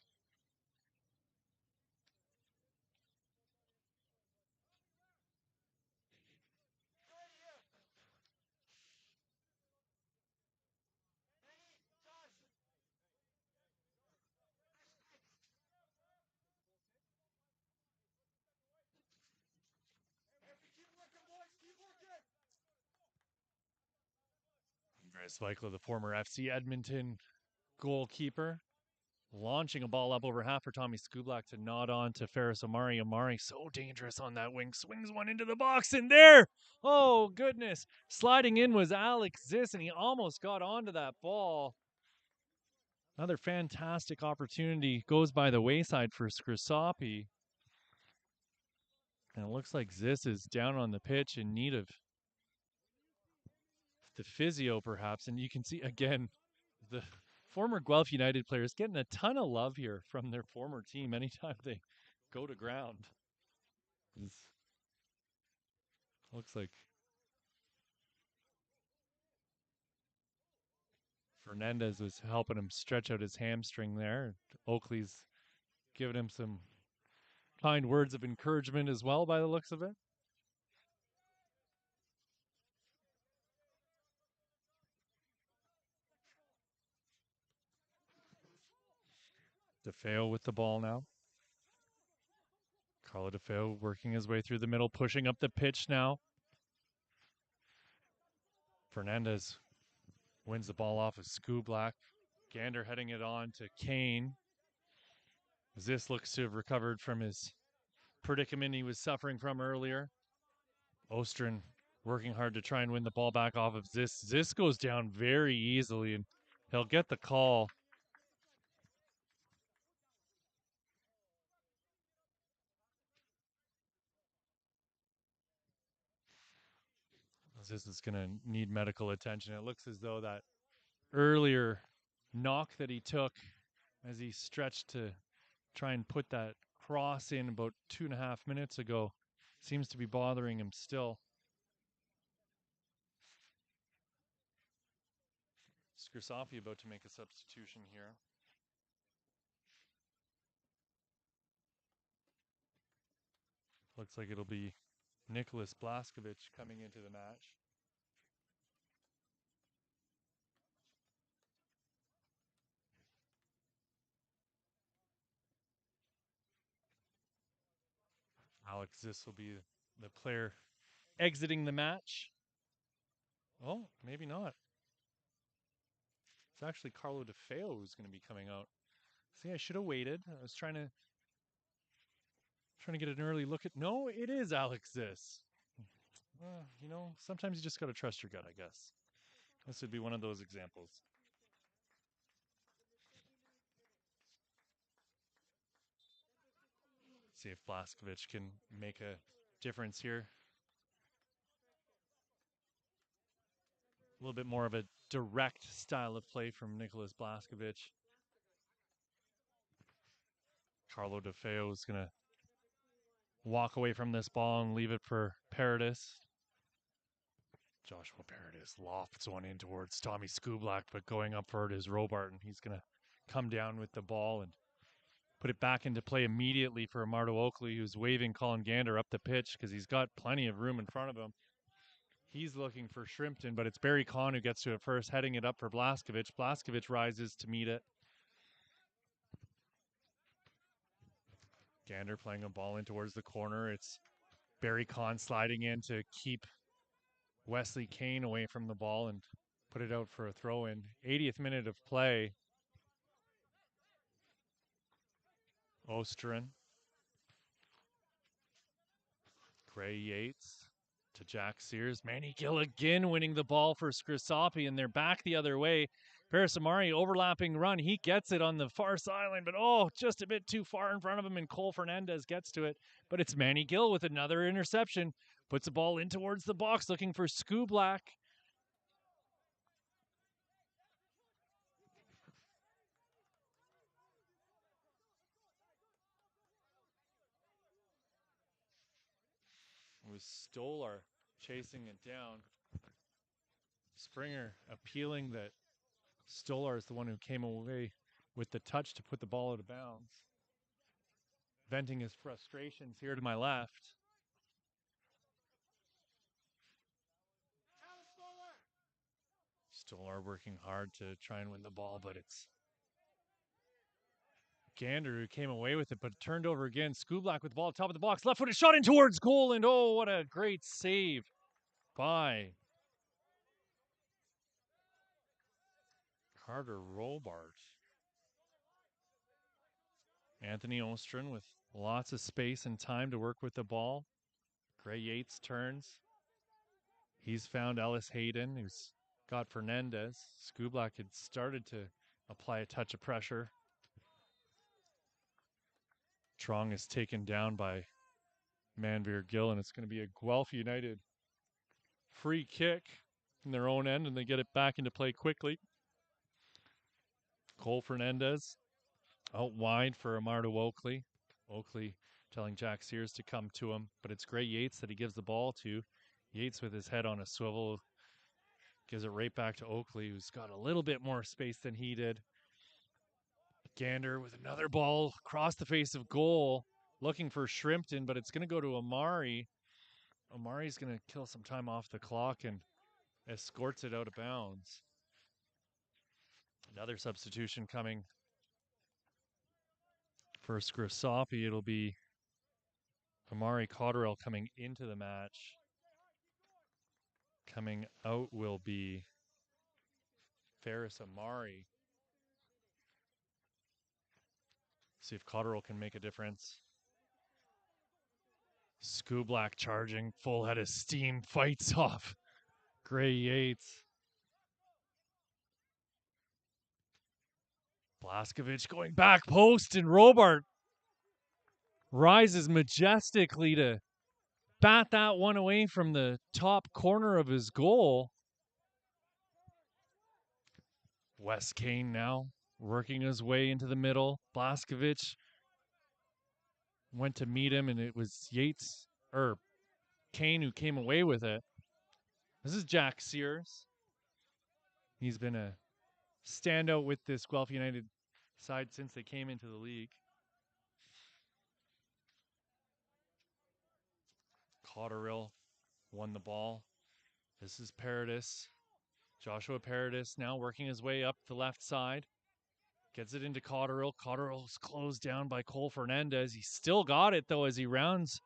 Andreas Weichler, the former FC Edmonton goalkeeper, launching a ball up over half for Tommy Skublak to nod on to Ferris Omari. Omari so dangerous on that wing. Swings one into the box and there! Oh, goodness. Sliding in was Alex Ziss, and he almost got onto that ball. Another fantastic opportunity goes by the wayside for Scrosoppi. And it looks like Ziss is down on the pitch in need of the physio, perhaps. And you can see, again, the former Guelph United players getting a ton of love here from their former team anytime they go to ground. Looks like Fernandez was helping him stretch out his hamstring there. Oakley's giving him some kind words of encouragement as well by the looks of it. DeFeo with the ball now. Carlo DeFeo working his way through the middle, pushing up the pitch now. Fernandez wins the ball off of Skublak. Gander heading it on to Kane. Ziss looks to have recovered from his predicament he was suffering from earlier. Ostrin working hard to try and win the ball back off of Ziss. Ziss goes down very easily, and he'll get the call. Ziss is going to need medical attention. It looks as though that earlier knock that he took as he stretched to try and put that cross in about 2.5 minutes ago seems to be bothering him still. Scrosoppi about to make a substitution here. Looks like it'll be Nicholas Blaskovich coming into the match. Alex Ziss will be the player exiting the match. Oh, maybe not. It's actually Carlo DeFeo who's going to be coming out. See, I should have waited. I was trying to get an early look at. No, it is Alex Ziss. You know, sometimes you just got to trust your gut, I guess. This would be one of those examples. See if Blaskovich can make a difference here. A little bit more of a direct style of play from Nicholas Blaskovich. Carlo DeFeo is going to walk away from this ball and leave it for Paradis. Joshua Paradis lofts one in towards Tommy Skublak, but going up for it is Robart, and he's going to come down with the ball and put it back into play immediately for Amardo Oakley, who's waving Colin Gander up the pitch because he's got plenty of room in front of him. He's looking for Shrimpton, but it's Barry Kahn who gets to it first, heading it up for Blaskovich. Blaskovich rises to meet it. Gander playing a ball in towards the corner. It's Barry Kahn sliding in to keep Wesley Kane away from the ball and put it out for a throw-in. 80th minute of play. Osterin. Gray Yates to Jack Sears. Manny Gill again winning the ball for Scrosoppi, and they're back the other way. Paris Amari overlapping run. He gets it on the far sideline, but just a bit too far in front of him, and Cole Fernandez gets to it. But it's Manny Gill with another interception. Puts the ball in towards the box, looking for Skublak. It was Stolar chasing it down. Springer appealing that Stolar is the one who came away with the touch to put the ball out of bounds. Venting his frustrations here to my left. Stolar working hard to try and win the ball, but it's Gander who came away with it, but turned over again. Skublak with the ball at the top of the box. Left-footed shot in towards goal, and what a great save by Carter Robart. Anthony Ostrin with lots of space and time to work with the ball. Gray Yates turns. He's found Ellis Hayden, who's got Fernandez. Skublak had started to apply a touch of pressure. Trong is taken down by Manveer Gill, and it's going to be a Guelph United free kick in their own end, and they get it back into play quickly. Cole Fernandez out wide for Amardo Oakley. Oakley telling Jack Sears to come to him, but it's Gray Yates that he gives the ball to. Yates with his head on a swivel gives it right back to Oakley, who's got a little bit more space than he did. Gander with another ball across the face of goal, looking for Shrimpton, but it's going to go to Amari. Amari's going to kill some time off the clock and escorts it out of bounds. Another substitution coming for Scrosoppi. It'll be Amari Cotterill coming into the match. Coming out will be Ferris Amari. See if Cotterill can make a difference. Skublak charging, full head of steam, fights off Gray Yates. Blaskovich going back post, and Robart rises majestically to bat that one away from the top corner of his goal. Wes Kane now working his way into the middle. Blaskovich went to meet him, and it was Kane who came away with it. This is Jack Sears. He's been a standout with this Guelph United side since they came into the league. Cotterill won the ball. This is Paradis. Joshua Paradis now working his way up the left side. Gets it into Cotterill. Cotterill's closed down by Cole Fernandez. He still got it, though, as he rounds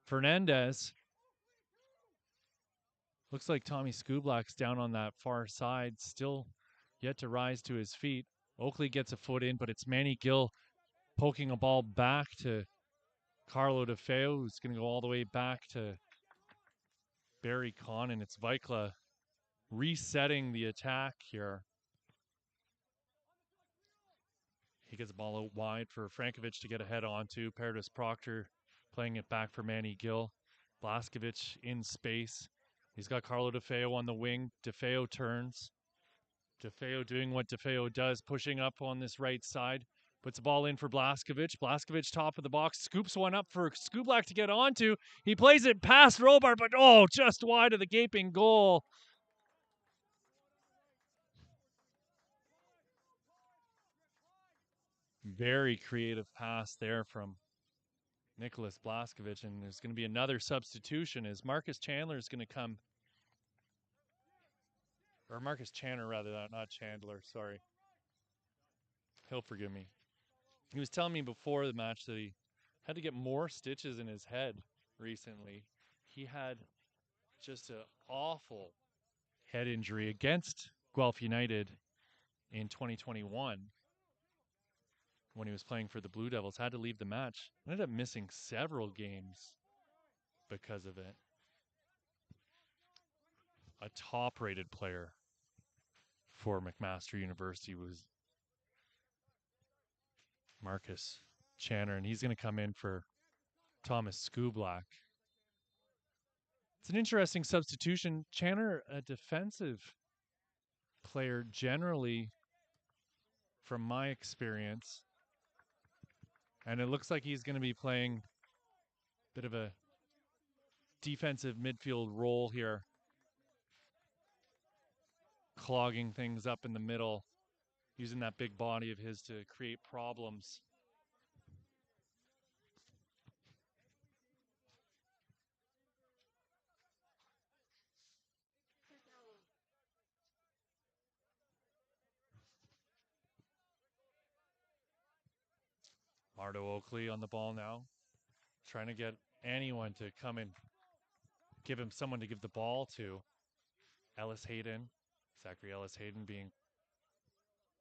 Fernandez. Looks like Tommy Skublak's down on that far side, still yet to rise to his feet. Oakley gets a foot in, but it's Manny Gill poking a ball back to Carlo DeFeo, who's going to go all the way back to Barry Kahn, and it's Vikla resetting the attack here. He gets the ball out wide for Frankovich to get a head onto. Paradis Proctor playing it back for Manny Gill. Blaskovich in space. He's got Carlo DeFeo on the wing. DeFeo turns. DeFeo doing what DeFeo does, pushing up on this right side. Puts the ball in for Blaskovich. Blaskovich top of the box. Scoops one up for Skublak to get onto. He plays it past Robart, but just wide of the gaping goal. Very creative pass there from Nicholas Blaskovic, and there's going to be another substitution as Marcus Chandler is going to come, or Marcus Chandler rather, not Chandler, sorry. He'll forgive me. He was telling me before the match that he had to get more stitches in his head recently. He had just an awful head injury against Guelph United in 2021 when he was playing for the Blue Devils. Had to leave the match. Ended up missing several games because of it. A top-rated player for McMaster University was Marcus Chandler, and he's going to come in for Thomas Skublak. It's an interesting substitution. Chandler, a defensive player generally, from my experience, and it looks like he's going to be playing a bit of a defensive midfield role here, clogging things up in the middle, using that big body of his to create problems. Mardo Oakley on the ball now, trying to get anyone to come and give him someone to give the ball to. Ellis Hayden, Zachary Ellis Hayden being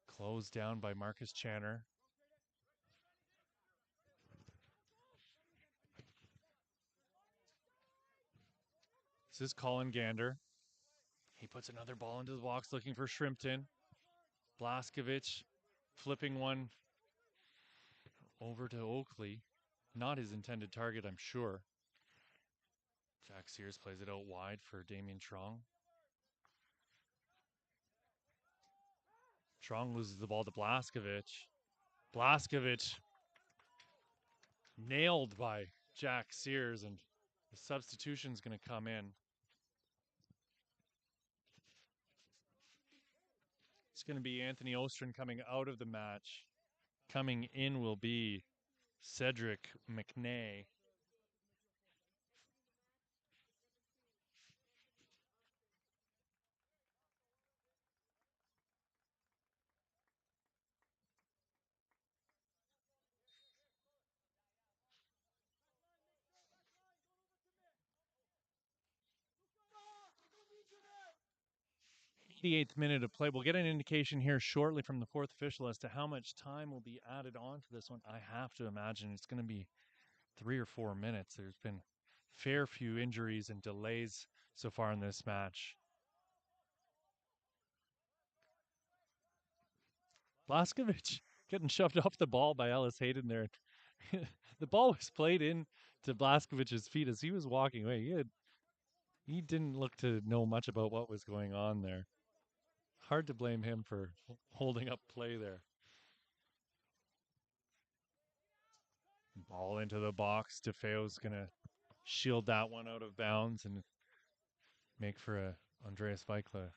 closed down by Marcus Chandler. This is Colin Gander. He puts another ball into the box looking for Shrimpton. Blaskovic flipping one over to Oakley. Not his intended target, I'm sure. Jack Sears plays it out wide for Damien Trong. Trong loses the ball to Blaskovic. Blaskovic nailed by Jack Sears, and the substitution's going to come in. It's going to be Anthony Ostrin coming out of the match. Coming in will be Cedric McNay. th minute of play. We'll get an indication here shortly from the fourth official as to how much time will be added on to this one. I have to imagine it's going to be 3 or 4 minutes. There's been fair few injuries and delays so far in this match. Blaskovic getting shoved off the ball by Ellis Hayden there. The ball was played in to Blaskovic's feet as he was walking away. He didn't look to know much about what was going on there. Hard to blame him for holding up play there. Ball into the box. DeFeo's going to shield that one out of bounds and make for a Andreas Weikla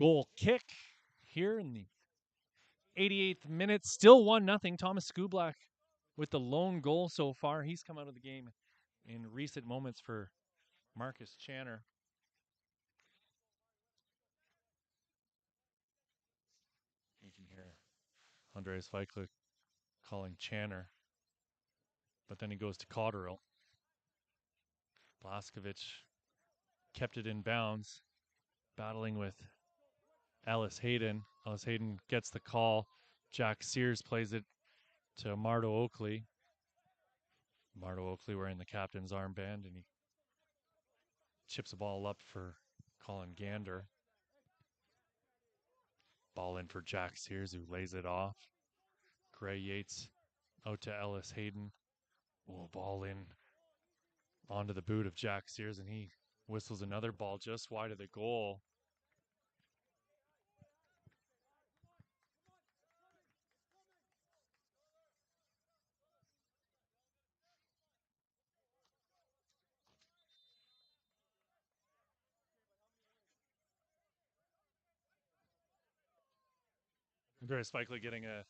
goal kick here in the 88th minute. Still 1-0. Thomas Skublak with the lone goal so far. He's come out of the game in recent moments for Marcus Chandler. You can hear Andreas Weikla calling Chandler, but then he goes to Cotterill. Blaskovic kept it in bounds, battling with Ellis Hayden. Ellis Hayden gets the call. Jack Sears plays it to Mardo Oakley. Mardo Oakley wearing the captain's armband, and he chips the ball up for Colin Gander. Ball in for Jack Sears, who lays it off. Gray Yates out to Ellis Hayden. Oh, ball in onto the boot of Jack Sears, and he whistles another ball just wide of the goal. Andreas Weikla getting a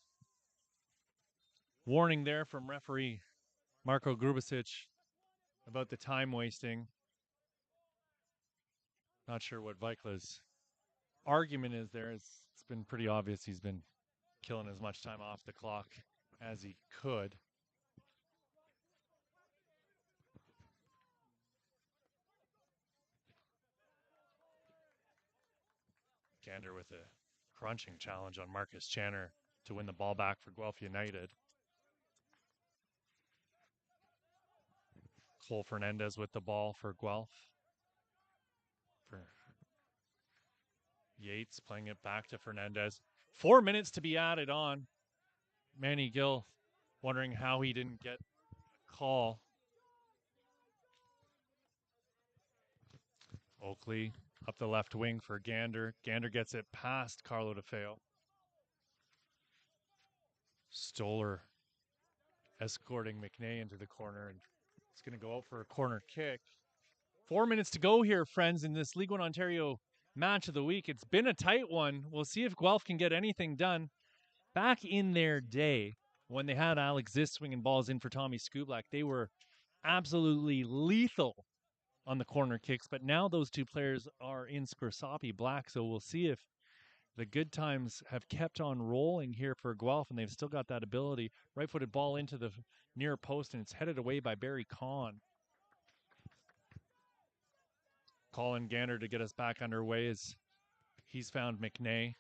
Warning there from referee Marko Grubasic about the time wasting. Not sure what Weikla's argument is there. It's been pretty obvious he's been killing as much time off the clock as he could. Gander with a crunching challenge on Marcus Channer to win the ball back for Guelph United. Cole Fernandez with the ball for Guelph. For Yates playing it back to Fernandez. 4 minutes to be added on. Manny Gill wondering how he didn't get a call. Oakley up the left wing for Gander. Gander gets it past Carlo DeFeo. Stoller escorting McNay into the corner, and it's going to go out for a corner kick. 4 minutes to go here, friends, in this League One Ontario match of the week. It's been a tight one. We'll see if Guelph can get anything done. Back in their day, when they had Alex Ziss swinging balls in for Tommy Skublak, they were absolutely lethal on the corner kicks, but now those two players are in Scrosoppi black, so we'll see if the good times have kept on rolling here for Guelph, and they've still got that ability. Right-footed ball into the near post, and it's headed away by Barry Kahn. Colin Gander to get us back underway as he's found McNay.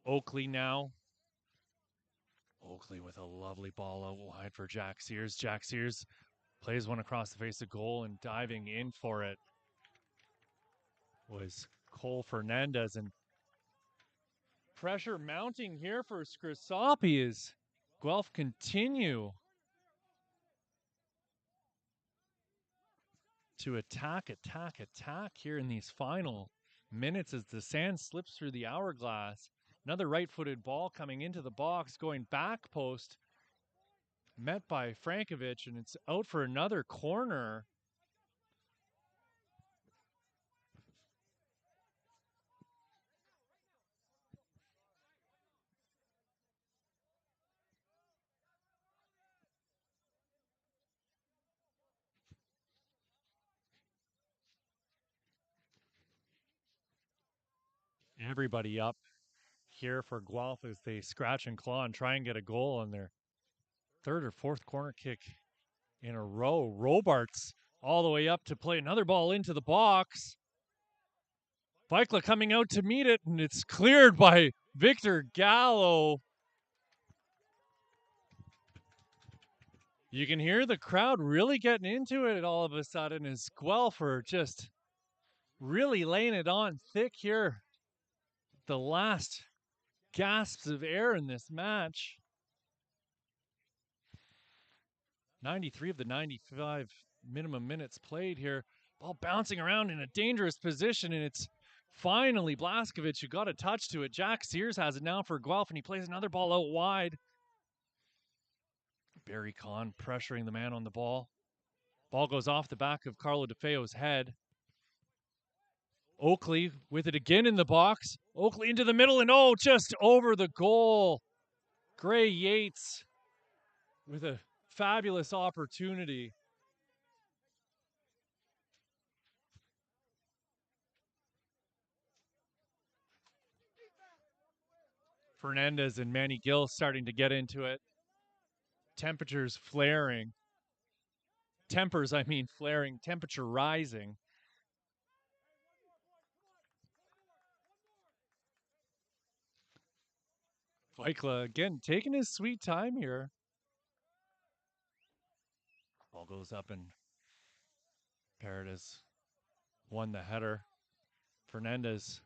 Oakley now. Oakley with a lovely ball out wide for Jack Sears. Jack Sears plays one across the face of goal, and diving in for it was Cole Fernandez. And pressure mounting here for Scrosoppi as Guelph continue to attack here in these final minutes as the sand slips through the hourglass. Another right-footed ball coming into the box, going back post, met by Frankovic, and it's out for another corner. Everybody up here for Guelph as they scratch and claw and try and get a goal on their third or fourth corner kick in a row. Robarts all the way up to play another ball into the box. Vikla coming out to meet it, and it's cleared by Victor Gallo. You can hear the crowd really getting into it all of a sudden as Guelph are just really laying it on thick here. The last gasps of air in this match. 93 of the 95 minimum minutes played here. Ball bouncing around in a dangerous position, and it's finally Blaskovic who got a touch to it. Jack Sears has it now for Guelph, and he plays another ball out wide. Barry Kahn pressuring the man on the ball. Ball goes off the back of Carlo DeFeo's head. Oakley with it again in the box. Oakley into the middle, and oh, just over the goal. Gray Yates with a fabulous opportunity. Fernandez and Manny Gill starting to get into it. Temperatures flaring. Tempers, I mean, flaring. Temperature rising. Vikla again taking his sweet time here. Ball goes up, and Paredes won the header. Fernandez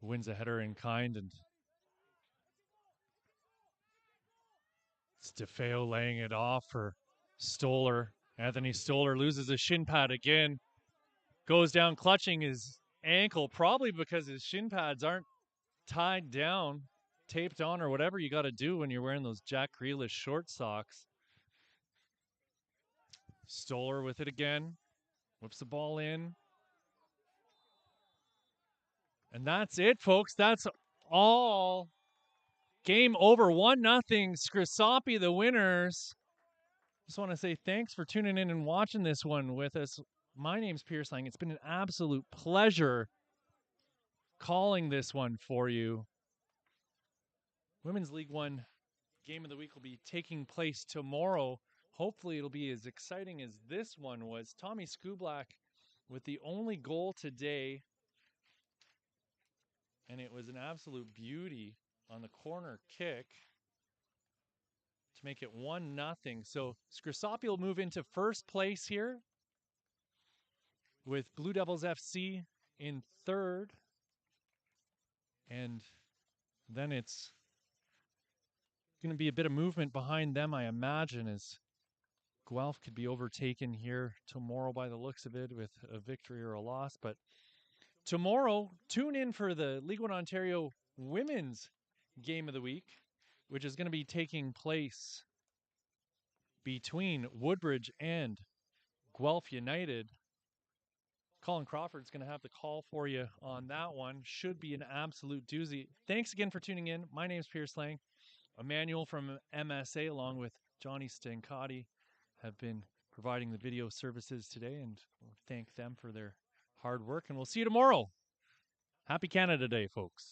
wins a header in kind, and it's DeFeo laying it off for Stoller. Anthony Stoller loses a shin pad again. Goes down clutching his ankle, probably because his shin pads aren't tied down, taped on, or whatever you got to do when you're wearing those Jack Grealish short socks. Stoller with it again. Whips the ball in. And that's it, folks. That's all Game over, 1-0. Scrosoppi, the winners. Just want to say thanks for tuning in and watching this one with us. My name's Pierce Lang. It's been an absolute pleasure calling this one for you. Women's League One game of the week will be taking place tomorrow. Hopefully it'll be as exciting as this one was. Tommy Skublak with the only goal today. And it was an absolute beauty on the corner kick to make it 1-0. So Scrosoppi will move into first place here with Blue Devils FC in third. And then it's going to be a bit of movement behind them, I imagine, as Guelph could be overtaken here tomorrow by the looks of it with a victory or a loss. But tomorrow, tune in for the League One Ontario Women's Game of the Week, which is going to be taking place between Woodbridge and Guelph United. Colin Crawford's going to have the call for you on that one. Should be an absolute doozy. Thanks again for tuning in. My name's Pierce Lang. Emmanuel from MSA, along with Johnny Stancotti, have been providing the video services today, and we'll thank them for their hard work. And we'll see you tomorrow. Happy Canada Day, folks.